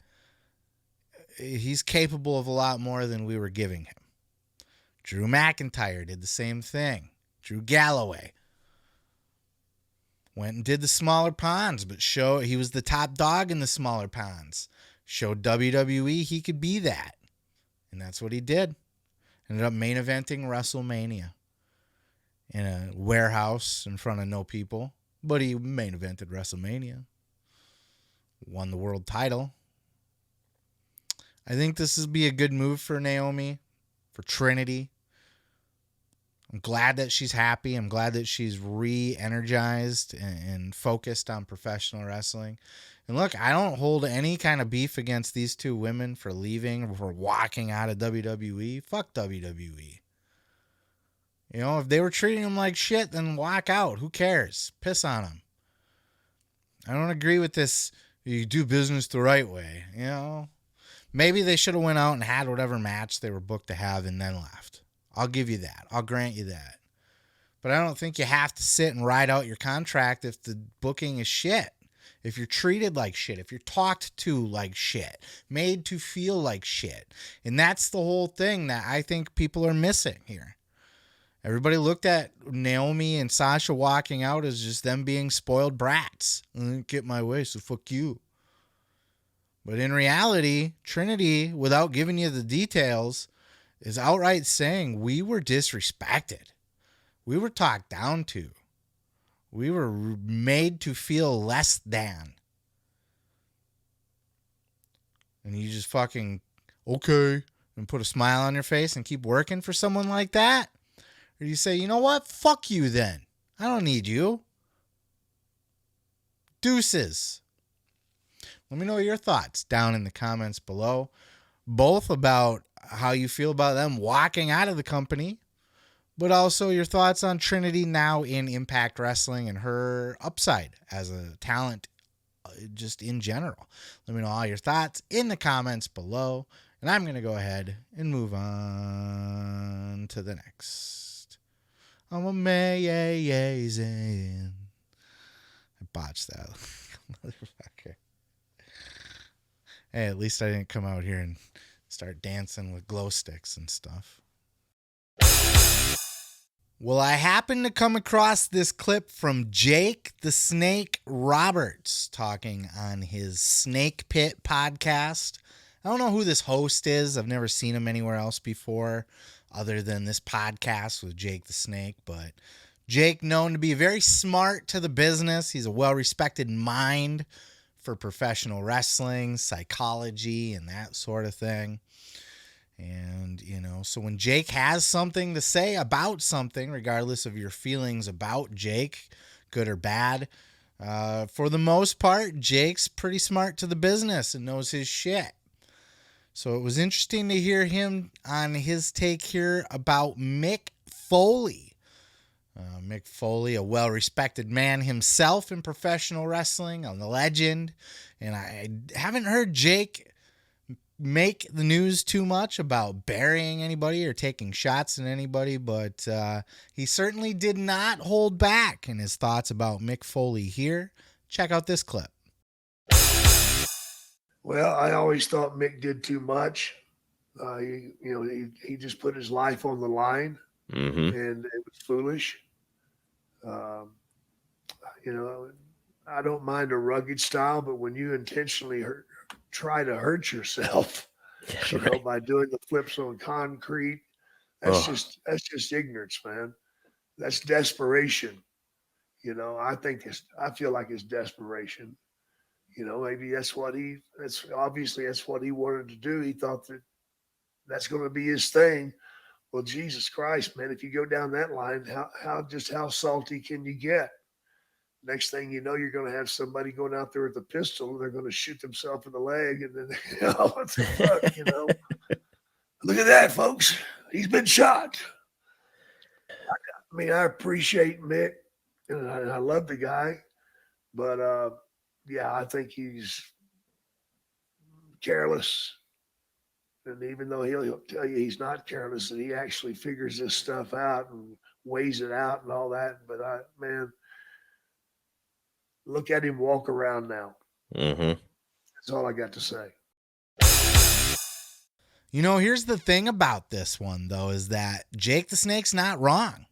he's capable of a lot more than we were giving him. Drew McIntyre did the same thing. Drew Galloway went and did the smaller ponds, but he was the top dog in the smaller ponds. Showed WWE he could be that. And that's what he did. Ended up main eventing WrestleMania in a warehouse in front of no people. But he main evented WrestleMania. Won the world title. I think this would be a good move for Naomi, for Trinity. I'm glad that she's happy. I'm glad that she's re-energized and focused on professional wrestling. And look, I don't hold any kind of beef against these two women for leaving or for walking out of WWE. Fuck WWE. If they were treating them like shit, then walk out. Who cares? Piss on them. I don't agree with this. You do business the right way. Maybe they should have went out and had whatever match they were booked to have and then left. I'll give you that. I'll grant you that. But I don't think you have to sit and ride out your contract if the booking is shit. If you're treated like shit, if you're talked to like shit, made to feel like shit. And that's the whole thing that I think people are missing here. Everybody looked at Naomi and Sasha walking out as just them being spoiled brats. I didn't get my way, so fuck you. But in reality, Trinity, without giving you the details, is outright saying we were disrespected. We were talked down to. We were made to feel less than. And you just fucking, okay, and put a smile on your face and keep working for someone like that? Or do you say, you know what? Fuck you then. I don't need you. Deuces. Let me know your thoughts down in the comments below. Both about how you feel about them walking out of the company, but also your thoughts on Trinity now in Impact Wrestling and her upside as a talent just in general. Let me know all your thoughts in the comments below, and I'm going to go ahead and move on to the next. I'm amazing. I botched that. Motherfucker. Hey, at least I didn't come out here and start dancing with glow sticks and stuff. Well, I happened to come across this clip from Jake the Snake Roberts talking on his Snake Pit podcast. I don't know who this host is. I've never seen him anywhere else before other than this podcast with Jake the Snake. But Jake, known to be very smart to the business. He's a well-respected mind for professional wrestling, psychology, and that sort of thing. And, so when Jake has something to say about something, regardless of your feelings about Jake, good or bad, for the most part, Jake's pretty smart to the business and knows his shit. So it was interesting to hear him on his take here about Mick Foley. Mick Foley, a well-respected man himself in professional wrestling, a legend. And I haven't heard Jake make the news too much about burying anybody or taking shots at anybody, but he certainly did not hold back in his thoughts about Mick Foley here. Check out this clip. Well, I always thought Mick did too much. He just put his life on the line, and it was foolish. I don't mind a rugged style, but when you intentionally try to hurt yourself, by doing the flips on concrete, that's just ignorance, man. That's desperation. I feel like it's desperation. Maybe that's what he wanted to do. He thought that's going to be his thing. Well, Jesus Christ, man, if you go down that line, how salty can you get? Next thing you know, you're going to have somebody going out there with a pistol and they're going to shoot themselves in the leg. And then, what the fuck, Look at that, folks. He's been shot. I appreciate Mick and I love the guy, but I think he's careless. And even though he'll tell you he's not careless, that he actually figures this stuff out and weighs it out and all that. But look at him walk around now. That's all I got to say. Here's the thing about this one, though, is that Jake the Snake's not wrong.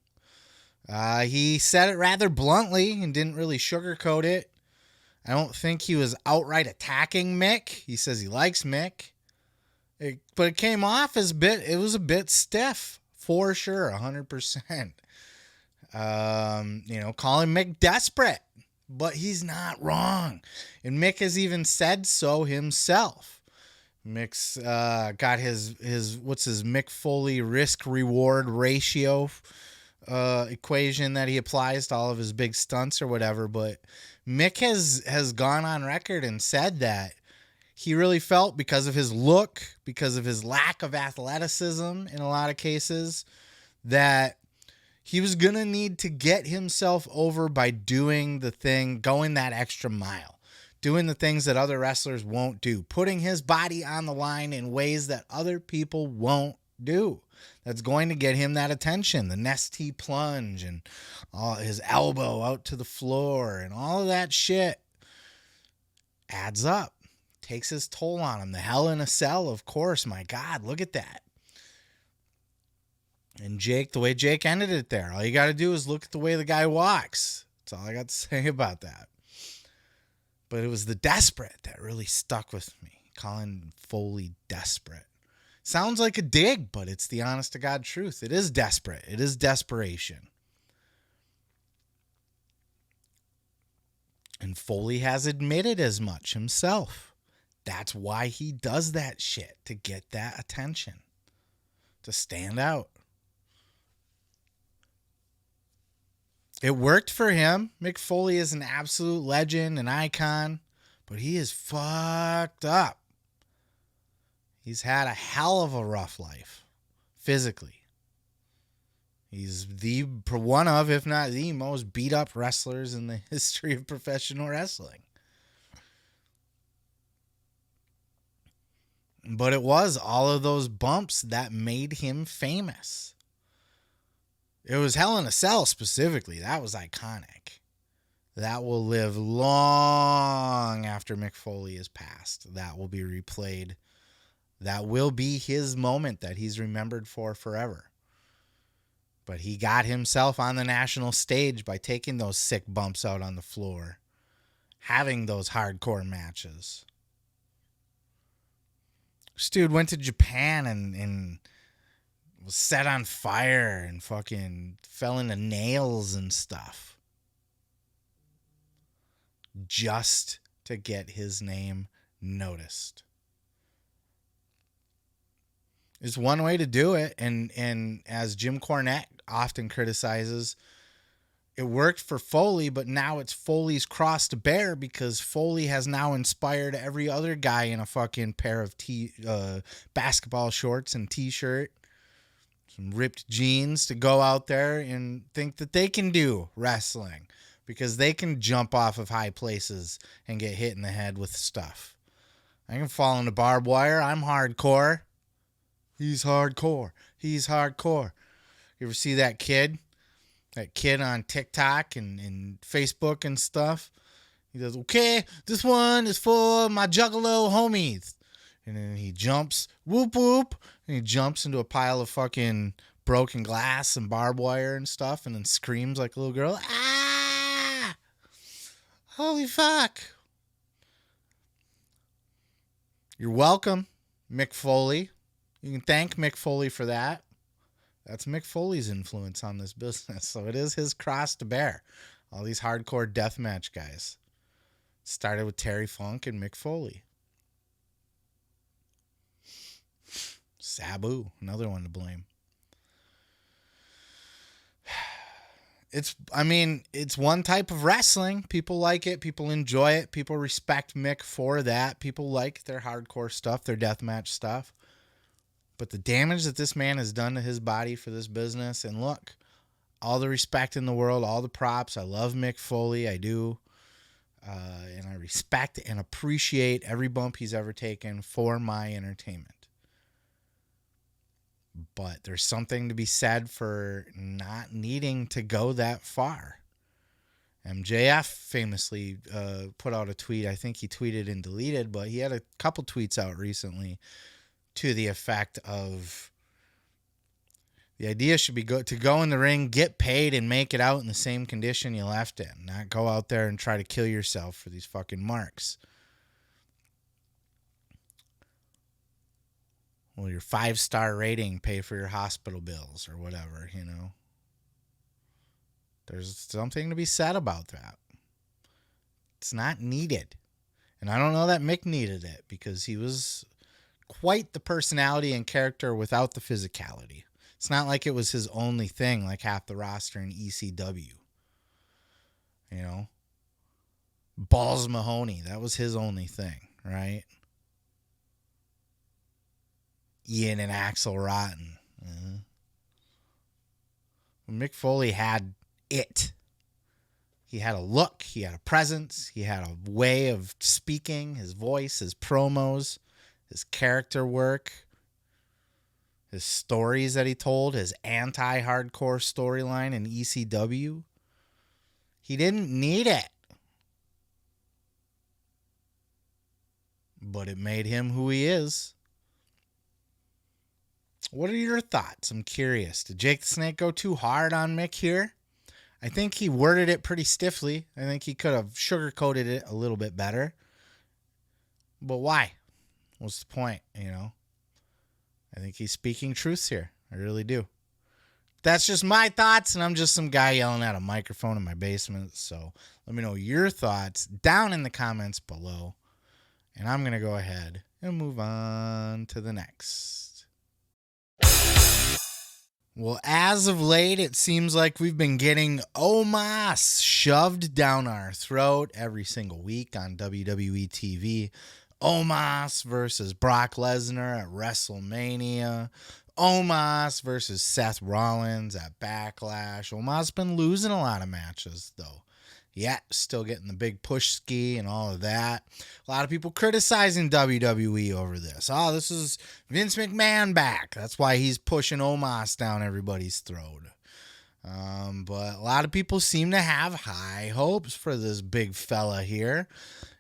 He said it rather bluntly and didn't really sugarcoat it. I don't think he was outright attacking Mick. He says he likes Mick. But it came off it was a bit stiff, for sure, 100%. Calling Mick desperate. But he's not wrong. And Mick has even said so himself. Mick's got his Mick Foley risk reward ratio equation that he applies to all of his big stunts or whatever. But Mick has gone on record and said that he really felt, because of his look, because of his lack of athleticism in a lot of cases, that he was going to need to get himself over by doing the thing, going that extra mile, doing the things that other wrestlers won't do, putting his body on the line in ways that other people won't do. That's going to get him that attention, the Nestea plunge and all his elbow out to the floor and all of that shit adds up, takes his toll on him. The Hell in a Cell, of course. My God, look at that. And Jake, the way Jake ended it there, all you got to do is look at the way the guy walks. That's all I got to say about that. But it was the desperate that really stuck with me. Calling Foley desperate. Sounds like a dig, but it's the honest to God truth. It is desperate. It is desperation. And Foley has admitted as much himself. That's why he does that shit, to get that attention, to stand out. It worked for him. Mick Foley is an absolute legend, an icon, but he is fucked up. He's had a hell of a rough life, physically. He's one of, if not the most beat up wrestlers in the history of professional wrestling. But it was all of those bumps that made him famous. It was Hell in a Cell specifically. That was iconic. That will live long after Mick Foley is passed. That will be replayed. That will be his moment that he's remembered for forever. But he got himself on the national stage by taking those sick bumps out on the floor, having those hardcore matches. This dude went to Japan and was set on fire and fucking fell into nails and stuff just to get his name noticed. It's one way to do it, and as Jim Cornette often criticizes, it worked for Foley, but now it's Foley's cross to bear because Foley has now inspired every other guy in a fucking pair of basketball shorts and t-shirt, some ripped jeans to go out there and think that they can do wrestling because they can jump off of high places and get hit in the head with stuff. I can fall into barbed wire. I'm hardcore. He's hardcore. He's hardcore. You ever see that kid? That kid on TikTok and Facebook and stuff? He goes, okay, this one is for my juggalo homies. And then he jumps, whoop, whoop, and he jumps into a pile of fucking broken glass and barbed wire and stuff and then screams like a little girl. Ah! Holy fuck. You're welcome, Mick Foley. You can thank Mick Foley for that. That's Mick Foley's influence on this business. So it is his cross to bear. All these hardcore deathmatch guys. Started with Terry Funk and Mick Foley. Sabu, another one to blame. It's one type of wrestling. People like it. People enjoy it. People respect Mick for that. People like their hardcore stuff, their deathmatch stuff. But the damage that this man has done to his body for this business, and look, all the respect in the world, all the props. I love Mick Foley. I do. And I respect and appreciate every bump he's ever taken for my entertainment. But there's something to be said for not needing to go that far. MJF famously put out a tweet. I think he tweeted and deleted, but he had a couple tweets out recently to the effect of the idea should be to go in the ring, get paid, and make it out in the same condition you left in. Not go out there and try to kill yourself for these fucking marks. Well, your 5-star rating pay for your hospital bills or whatever, you know. There's something to be said about that. It's not needed. And I don't know that Mick needed it because he was quite the personality and character without the physicality. It's not like it was his only thing like half the roster in ECW. You know? Balls Mahoney, that was his only thing, right? Ian and Axel Rotten. Mick Foley had it. He had a look. He had a presence. He had a way of speaking, his voice, his promos, his character work, his stories that he told, his anti-hardcore storyline in ECW. He didn't need it. But it made him who he is. What are your thoughts? I'm curious. Did Jake the Snake go too hard on Mick here? I think he worded it pretty stiffly. I think he could have sugarcoated it a little bit better. But why? What's the point, you know? I think he's speaking truths here. I really do. That's just my thoughts, and I'm just some guy yelling at a microphone in my basement. So let me know your thoughts down in the comments below. And I'm going to go ahead and move on to the next. Well, as of late, it seems like we've been getting Omos shoved down our throat every single week on WWE TV. Omos versus Brock Lesnar at WrestleMania. Omos versus Seth Rollins at Backlash. Omos been losing a lot of matches, though. Yeah, still getting the big push ski and all of that. A lot of people criticizing WWE over this. Oh, this is Vince McMahon back. That's why he's pushing Omos down everybody's throat. But a lot of people seem to have high hopes for this big fella here.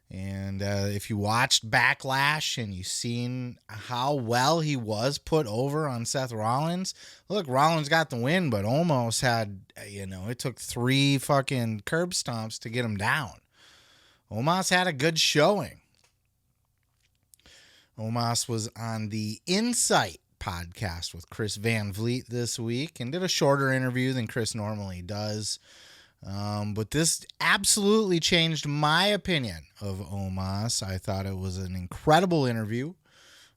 And if you watched Backlash and you've seen how well he was put over on Seth Rollins, look, Rollins got the win, but Omos had, it took 3 fucking curb stomps to get him down. Omos had a good showing. Omos was on the Insight podcast with Chris Van Vliet this week and did a shorter interview than Chris normally does. But this absolutely changed my opinion of Omos. I thought it was an incredible interview.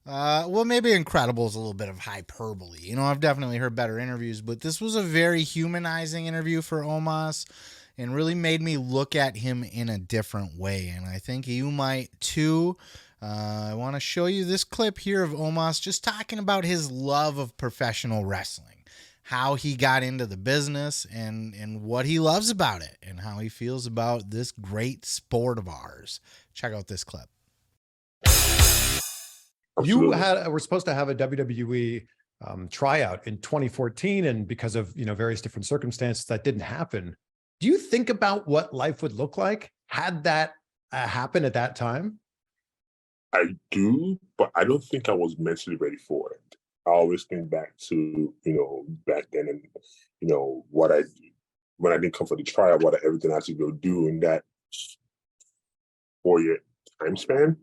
Well, maybe incredible is a little bit of hyperbole. You know, I've definitely heard better interviews, but this was a very humanizing interview for Omos and really made me look at him in a different way. And I think you might too. I want to show you this clip here of Omos just talking about his love of professional wrestling, how he got into the business and what he loves about it and how he feels about this great sport of ours. Check out this clip. You were supposed to have a WWE tryout in 2014, and because of various different circumstances, that didn't happen. Do you think about what life would look like had that happened at that time? I do, but I don't think I was mentally ready for it. I always think back to back then, and what I when I didn't come for the tryout, everything I had to go do in that 4-year time span.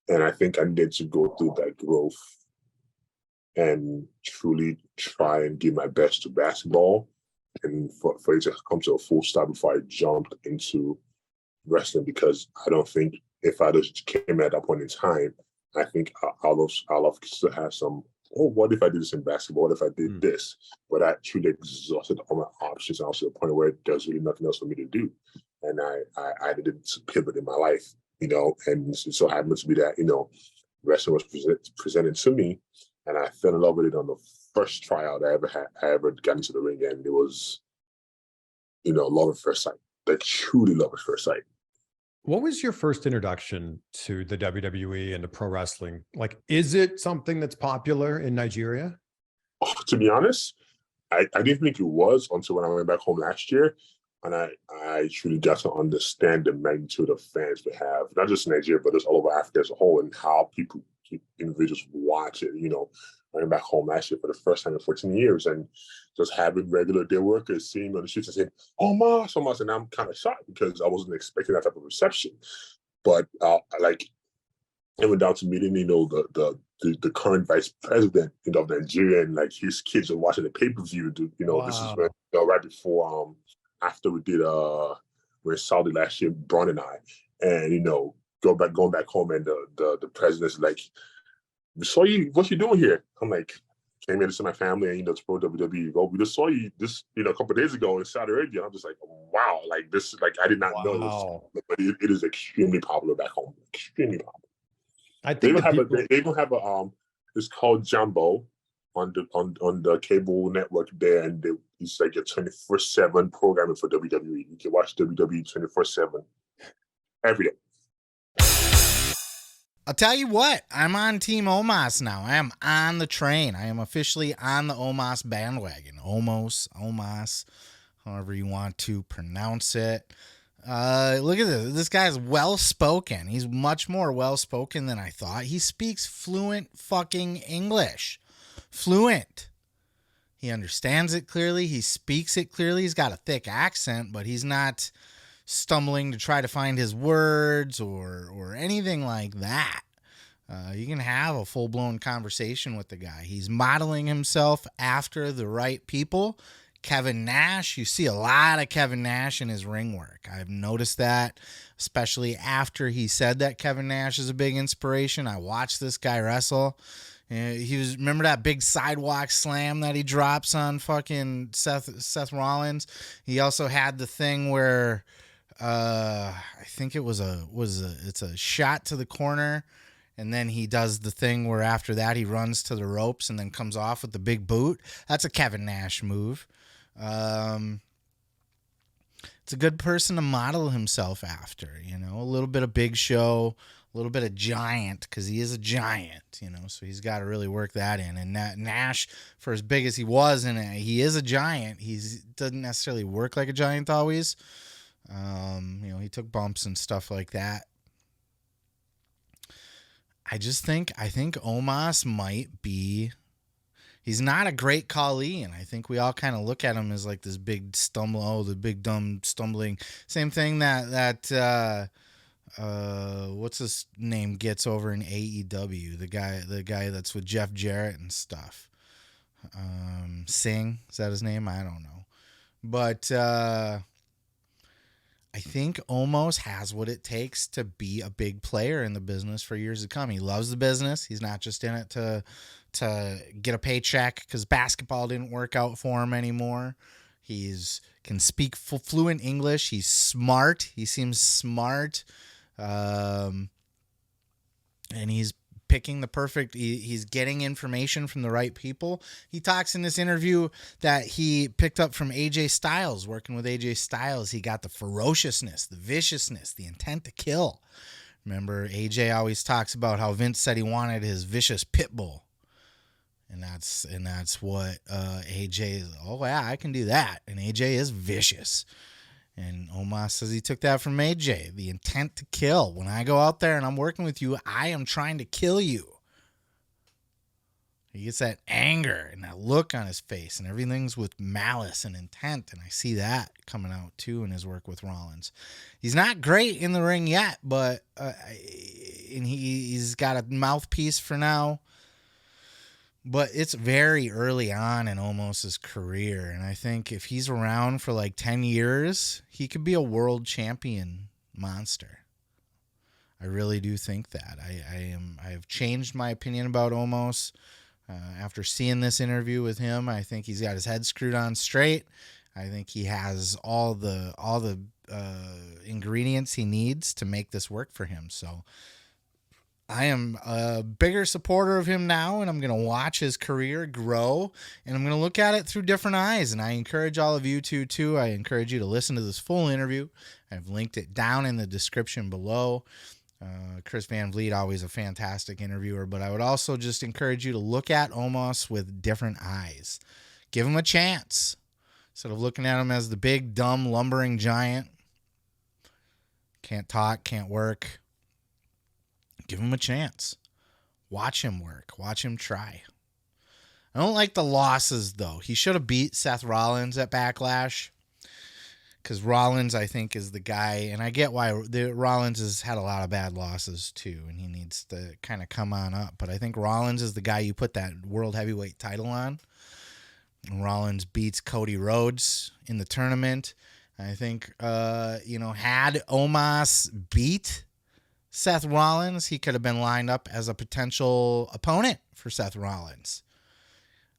And I think I needed to go through that growth and truly try and give my best to basketball, and for it to come to a full stop before I jumped into wrestling. Because I don't think if I just came at that point in time, I think I'll still have some, what if I did this in basketball? What if I did this? But I truly exhausted all my options. I was to the point where there's really nothing else for me to do. And I needed to pivot in my life. And it so happened to be that, wrestling was presented to me, and I fell in love with it on the first tryout I ever got into the ring. And it was, love at first sight, like truly love at first sight. What was your first introduction to the WWE and to pro wrestling? Like, is it something that's popular in Nigeria? Oh, to be honest, I didn't think it was until when I went back home last year. And I truly got to understand the magnitude of fans we have, not just in Nigeria, but just all over Africa as a whole, and how individuals watch it. I went back home last year for the first time in 14 years, and just having regular day workers seeing me on the streets and saying, Omos, and I'm kind of shocked because I wasn't expecting that type of reception. But it went down to meeting, the current vice president of Nigeria, and like his kids are watching the pay-per-view. Wow. This is when, right before after we did we're in Saudi last year, Braun and I, and going back home, and the president's like, "We saw you. What you doing here?" I'm like, "Came here to see my family, and it's pro WWE. Well, we just saw you this a couple of days ago in Saudi Arabia." I'm just like, "Wow, like this, like I did not know this, but it is extremely popular back home, extremely popular." I think they don't have a it's called Jumbo on the cable network there, and it's like a 24/7 programming for WWE. You can watch WWE 24/7 every day. I'll tell you what, I'm on Team Omos now. I am on the train. I am officially on the Omos bandwagon. Omos, however you want to pronounce it. Look at this. This guy's well-spoken. He's much more well-spoken than I thought. He speaks fluent fucking English. Fluent. He understands it clearly. He speaks it clearly. He's got a thick accent, but he's not stumbling to try to find his words or anything like that. You can have a full-blown conversation with the guy. He's modeling himself after the right people. Kevin Nash, you see a lot of Kevin Nash in his ring work. I've noticed that, especially after he said that Kevin Nash is a big inspiration. I watched this guy wrestle. Remember that big sidewalk slam that he drops on fucking Seth Rollins? He also had the thing where I think it's a shot to the corner, and then he does the thing where after that he runs to the ropes and then comes off with the big boot. That's a Kevin Nash move. It's a good person to model himself after, a little bit of Big Show, a little bit of Giant, because he is a giant, so he's got to really work that in. And Nash, for as big as he was, and he is a giant, he doesn't necessarily work like a giant always. He took bumps and stuff like that. I think Omos might be, he's not a great Khali, and I think we all kind of look at him as like this big the big dumb stumbling. Same thing that what's his name gets over in AEW, the guy that's with Jeff Jarrett and stuff. Singh, is that his name? I don't know. But I I think Omos has what it takes to be a big player in the business for years to come. He loves the business. He's not just in it to get a paycheck because basketball didn't work out for him anymore. Can speak fluent English. He's smart. He seems smart. And he's picking the perfect, he's getting information from the right people. He talks in this interview that he picked up from AJ Styles. Working with AJ Styles, he got the ferociousness, the viciousness, the intent to kill. Remember, AJ always talks about how Vince said he wanted his vicious pit bull. And that's what AJ is. Oh, yeah, I can do that. And AJ is vicious. And Omos says he took that from AJ, the intent to kill. When I go out there and I'm working with you, I am trying to kill you. He gets that anger and that look on his face, and everything's with malice and intent. And I see that coming out too in his work with Rollins. He's not great in the ring yet, but and he's got a mouthpiece for now. But it's very early on in Omos' career, and I think if he's around for like 10 years, he could be a world champion monster. I really do think that. I have changed my opinion about Omos after seeing this interview with him. I think he's got his head screwed on straight. I think he has all the ingredients he needs to make this work for him. So I am a bigger supporter of him now, and I'm going to watch his career grow, and I'm going to look at it through different eyes, and I encourage all of you to, too. I encourage you to listen to this full interview. I've linked it down in the description below. Chris Van Vliet, always a fantastic interviewer, but I would also just encourage you to look at Omos with different eyes. Give him a chance. Instead of looking at him as the big, dumb, lumbering giant. Can't talk, can't work. Give him a chance. Watch him work. Watch him try. I don't like the losses, though. He should have beat Seth Rollins at Backlash. Because Rollins, I think, is the guy. And I get why Rollins has had a lot of bad losses, too. And he needs to kind of come on up. But I think Rollins is the guy you put that World Heavyweight title on. And Rollins beats Cody Rhodes in the tournament. I think, had Omos beat Seth Rollins, he could have been lined up as a potential opponent for Seth Rollins.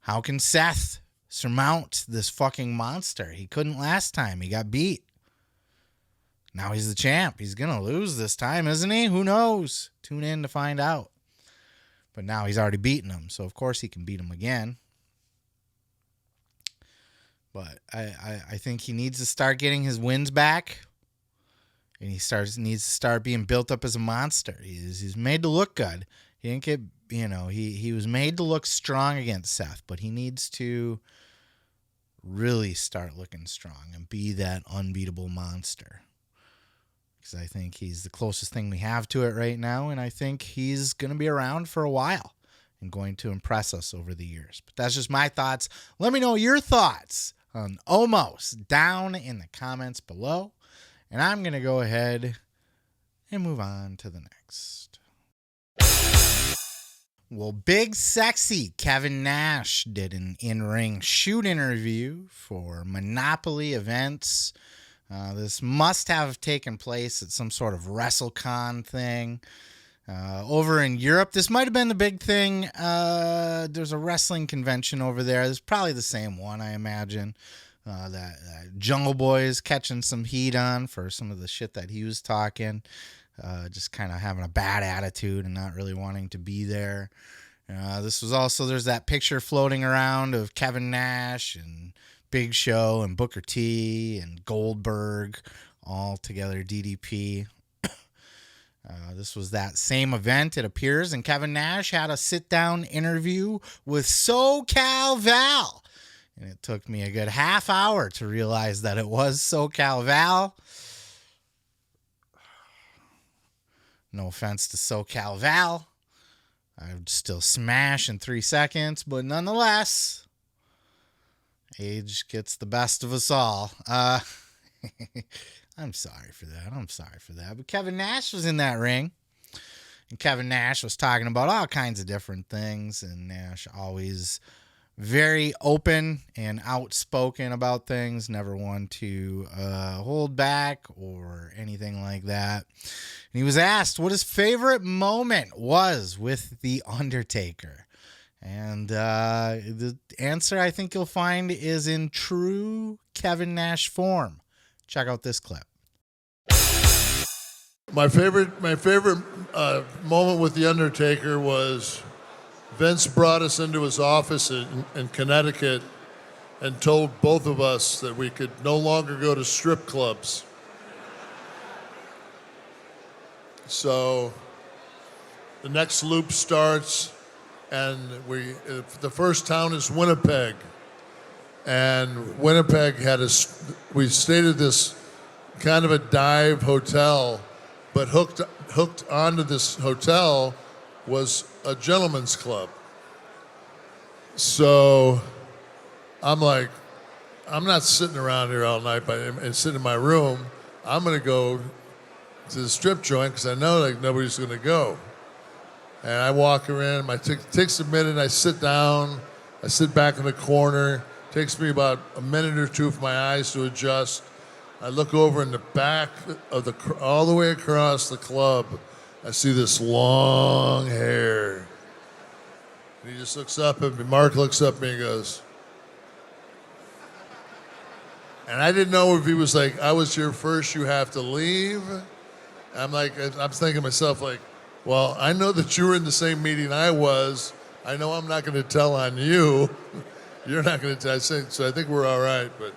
How can Seth surmount this fucking monster? He couldn't last time. He got beat. Now he's the champ. He's going to lose this time, isn't he? Who knows? Tune in to find out. But now he's already beaten him, so of course he can beat him again. But I think he needs to start getting his wins back. And he needs to start being built up as a monster. He's made to look good. He didn't get, he was made to look strong against Seth, but he needs to really start looking strong and be that unbeatable monster. Because I think he's the closest thing we have to it right now, and I think he's going to be around for a while and going to impress us over the years. But that's just my thoughts. Let me know your thoughts on Omos down in the comments below. And I'm going to go ahead and move on to the next. Well, big sexy Kevin Nash did an in-ring shoot interview for Monopoly Events. This must have taken place at some sort of WrestleCon thing. Over in Europe, this might have been the big thing. There's a wrestling convention over there. It's probably the same one, I imagine. That Jungle Boy is catching some heat on for some of the shit that he was talking. Just kind of having a bad attitude and not really wanting to be there. This was also, there's that picture floating around of Kevin Nash and Big Show and Booker T and Goldberg all together, DDP. This was that same event, it appears, and Kevin Nash had a sit-down interview with SoCal Val. And it took me a good half hour to realize that it was SoCal Val. No offense to SoCal Val. I would still smash in 3 seconds, but nonetheless, age gets the best of us all. I'm sorry for that. But Kevin Nash was in that ring. And Kevin Nash was talking about all kinds of different things. And Nash always very open and outspoken about things, never one to hold back or anything like that. And he was asked what his favorite moment was with The Undertaker. And the answer I think you'll find is in true Kevin Nash form. Check out this clip. My favorite moment with The Undertaker was Vince brought us into his office in Connecticut and told both of us that we could no longer go to strip clubs. So the next loop starts, and the first town is Winnipeg. And Winnipeg we stayed at this kind of a dive hotel, but hooked onto this hotel was a gentleman's club. So I'm like, I'm not sitting around here all night and sitting in my room. I'm going to go to the strip joint because I know like nobody's going to go. And I walk around. Takes a minute. I sit down. I sit back in the corner. Takes me about a minute or two for my eyes to adjust. I look over in the back of all the way across the club. I see this long hair. And he just looks up at me. Mark looks up at me and goes, and I didn't know if he was like, I was here first, you have to leave. I'm thinking to myself like, well, I know that you were in the same meeting I was. I know I'm not going to tell on you. You're not going to tell. So I think we're all right, but.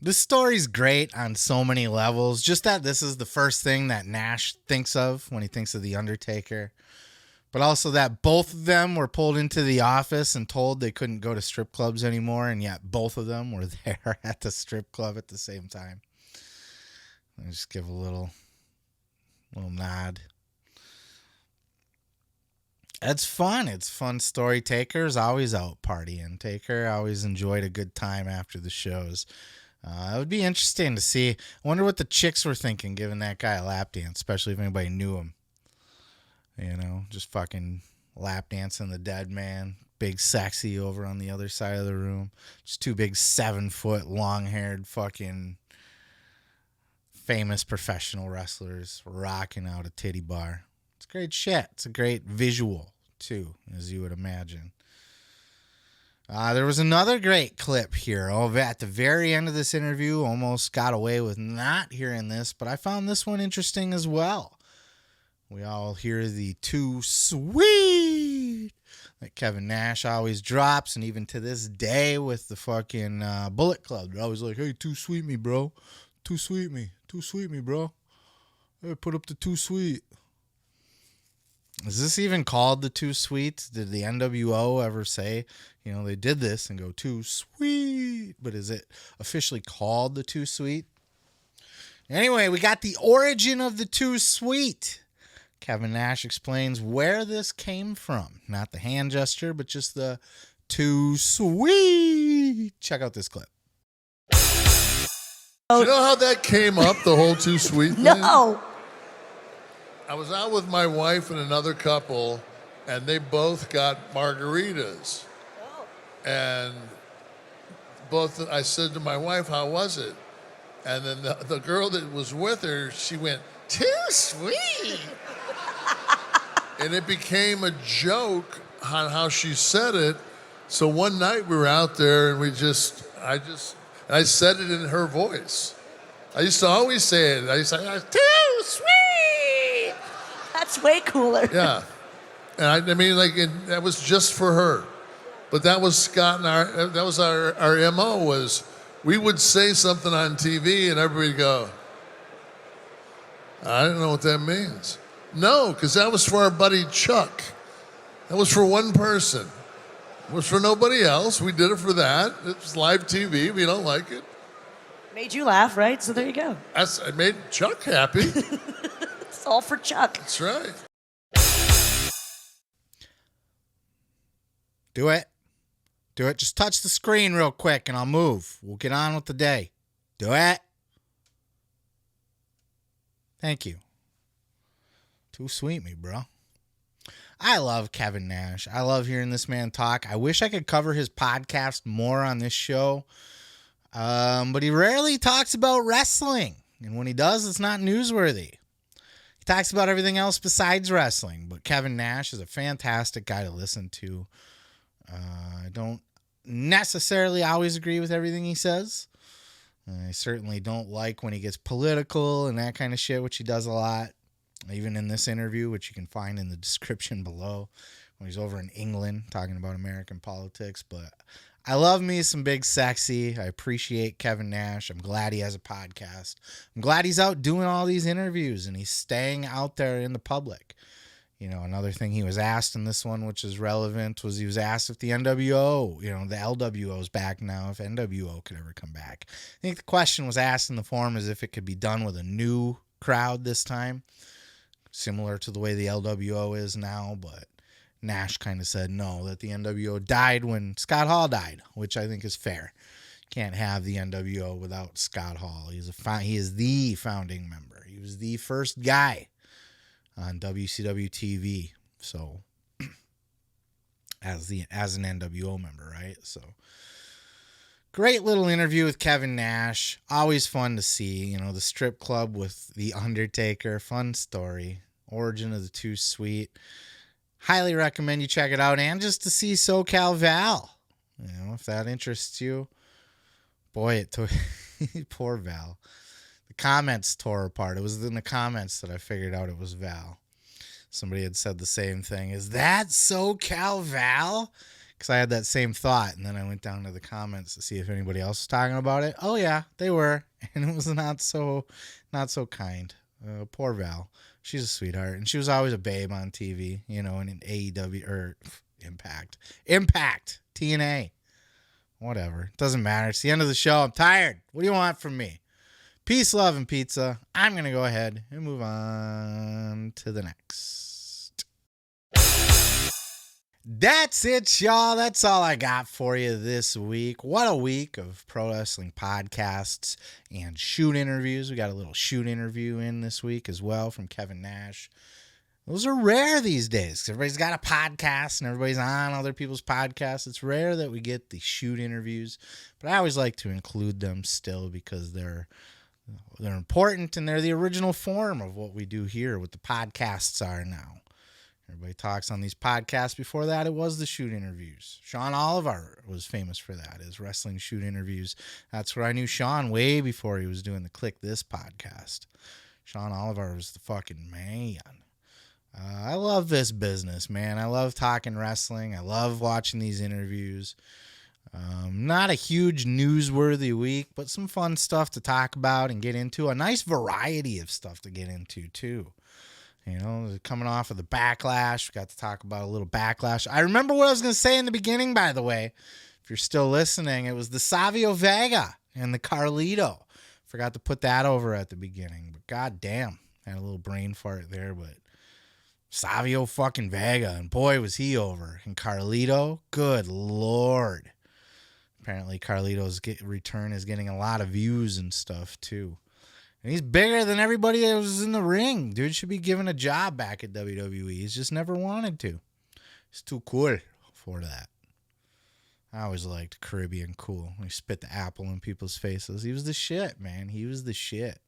This story's great on so many levels. Just that this is the first thing that Nash thinks of when he thinks of The Undertaker. But also that both of them were pulled into the office and told they couldn't go to strip clubs anymore, and yet both of them were there at the strip club at the same time. I'll just give a little nod. It's fun. It's fun story. Taker's always out partying. Taker always enjoyed a good time after the shows. It would be interesting to see. I wonder what the chicks were thinking giving that guy a lap dance, especially if anybody knew him. You know, just fucking lap dancing the dead man. Big sexy over on the other side of the room. Just two big 7-foot long-haired fucking famous professional wrestlers rocking out a titty bar. It's great shit. It's a great visual, too, as you would imagine. There was another great clip here. At the very end of this interview, almost got away with not hearing this, but I found this one interesting as well. We all hear the too sweet that Kevin Nash always drops, and even to this day with the fucking Bullet Club, they're always like, hey, too sweet me, bro. Too sweet me, bro. Hey, put up the too sweet. Is this even called the Too Sweet? Did the NWO ever say, you know, they did this and go too sweet? But is it officially called the Too Sweet? Anyway, we got the origin of the Too Sweet. Kevin Nash explains where this came from. Not the hand gesture, but just the too sweet. Check out this clip. Do you know how that came up, the whole too sweet thing? No. I was out with my wife and another couple, and they both got margaritas. Oh. And I said to my wife, how was it? And then the girl that was with her, she went, too sweet. And it became a joke on how she said it. So one night we were out there, and I said it in her voice. I used to always say it. I used to say, too sweet. That's way cooler. Yeah. And I mean, like, that was just for her. But that was Scott and our MO was we would say something on TV and everybody would go, I don't know what that means. No, because that was for our buddy Chuck. That was for one person. It was for nobody else. We did it for that. It was live TV. We don't like it. Made you laugh, right? So there you go. I made Chuck happy. It's all for Chuck. That's right. Do it. Do it. Just touch the screen real quick and I'll move. We'll get on with the day. Do it. Thank you. Too sweet me, bro. I love Kevin Nash. I love hearing this man talk. I wish I could cover his podcast more on this show. But he rarely talks about wrestling. And when he does, it's not newsworthy. He talks about everything else besides wrestling. But Kevin Nash is a fantastic guy to listen to. I don't necessarily always agree with everything he says. I certainly don't like when he gets political and that kind of shit, which he does a lot. Even in this interview, which you can find in the description below, when he's over in England talking about American politics. But I love me some Big Sexy. I appreciate Kevin Nash. I'm glad he has a podcast. I'm glad he's out doing all these interviews and he's staying out there in the public. You know, another thing he was asked in this one, which is relevant, was he was asked if the NWO, you know, the LWO is back now, if NWO could ever come back. I think the question was asked in the forum as if it could be done with a new crowd this time, similar to the way the LWO is now, but Nash kind of said no, that the NWO died when Scott Hall died, which I think is fair. Can't have the NWO without Scott Hall. He is the founding member. He was the first guy on WCW TV. So as an NWO member, right? So great little interview with Kevin Nash. Always fun to see. You know, the strip club with the Undertaker. Fun story. Origin of the Too Sweet. Highly recommend you check it out. And just to see SoCal Val. You know, if that interests you. Boy, it took... Poor Val. The comments tore apart. It was in the comments that I figured out it was Val. Somebody had said the same thing. Is that SoCal Val? Because I had that same thought, and then I went down to the comments to see if anybody else was talking about it. Oh yeah, they were, and it was not so kind. Poor Val. She's a sweetheart, and she was always a babe on TV, you know, and in AEW or Impact, TNA, whatever. Doesn't matter. It's the end of the show. I'm tired. What do you want from me? Peace, love, and pizza. I'm gonna go ahead and move on to the next. That's it, y'all. That's all I got for you this week. What a week of pro wrestling podcasts and shoot interviews. We got a little shoot interview in this week as well from Kevin Nash. Those are rare these days. Everybody's got a podcast and everybody's on other people's podcasts. It's rare that we get the shoot interviews, but I always like to include them still because they're important and they're the original form of what we do here, what the podcasts are now. Everybody talks on these podcasts. Before that, it was the shoot interviews. Sean Oliver was famous for that, his wrestling shoot interviews. That's where I knew Sean way before he was doing the Click This podcast. Sean Oliver was the fucking man. I love this business, man. I love talking wrestling. I love watching these interviews. Not a huge newsworthy week, but some fun stuff to talk about and get into. A nice variety of stuff to get into, too. You know, coming off of the Backlash. We got to talk about a little Backlash. I remember what I was going to say in the beginning, by the way. If you're still listening, it was the Savio Vega and the Carlito. Forgot to put that over at the beginning. But goddamn, had a little brain fart there. But Savio fucking Vega. And boy, was he over. And Carlito, good Lord. Apparently Carlito's return is getting a lot of views and stuff, too. And he's bigger than everybody that was in the ring. Dude should be given a job back at WWE. He's just never wanted to. He's too cool for that. I always liked Caribbean cool. He spit the apple in people's faces. He was the shit, man. He was the shit.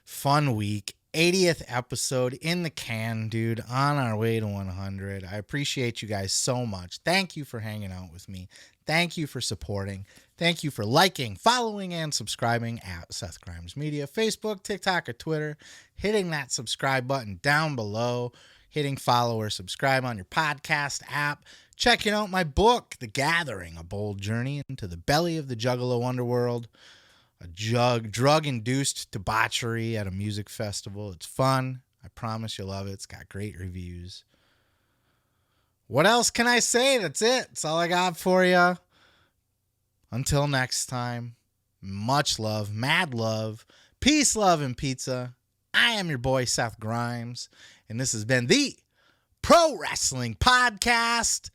Fun week. 80th episode in the can, dude. On our way to 100. I appreciate you guys so much. Thank you for hanging out with me. Thank you for supporting. Thank you for liking, following, and subscribing at Seth Grimes Media, Facebook, TikTok, or Twitter. Hitting that subscribe button down below. Hitting follow or subscribe on your podcast app. Checking out my book, The Gathering, A Bold Journey into the Belly of the Juggalo Underworld. A drug-induced debauchery at a music festival. It's fun. I promise you'll love it. It's got great reviews. What else can I say? That's it. That's all I got for you. Until next time, much love, mad love, peace, love, and pizza. I am your boy, Seth Grimes, and this has been the Pro Wrestling Podcast.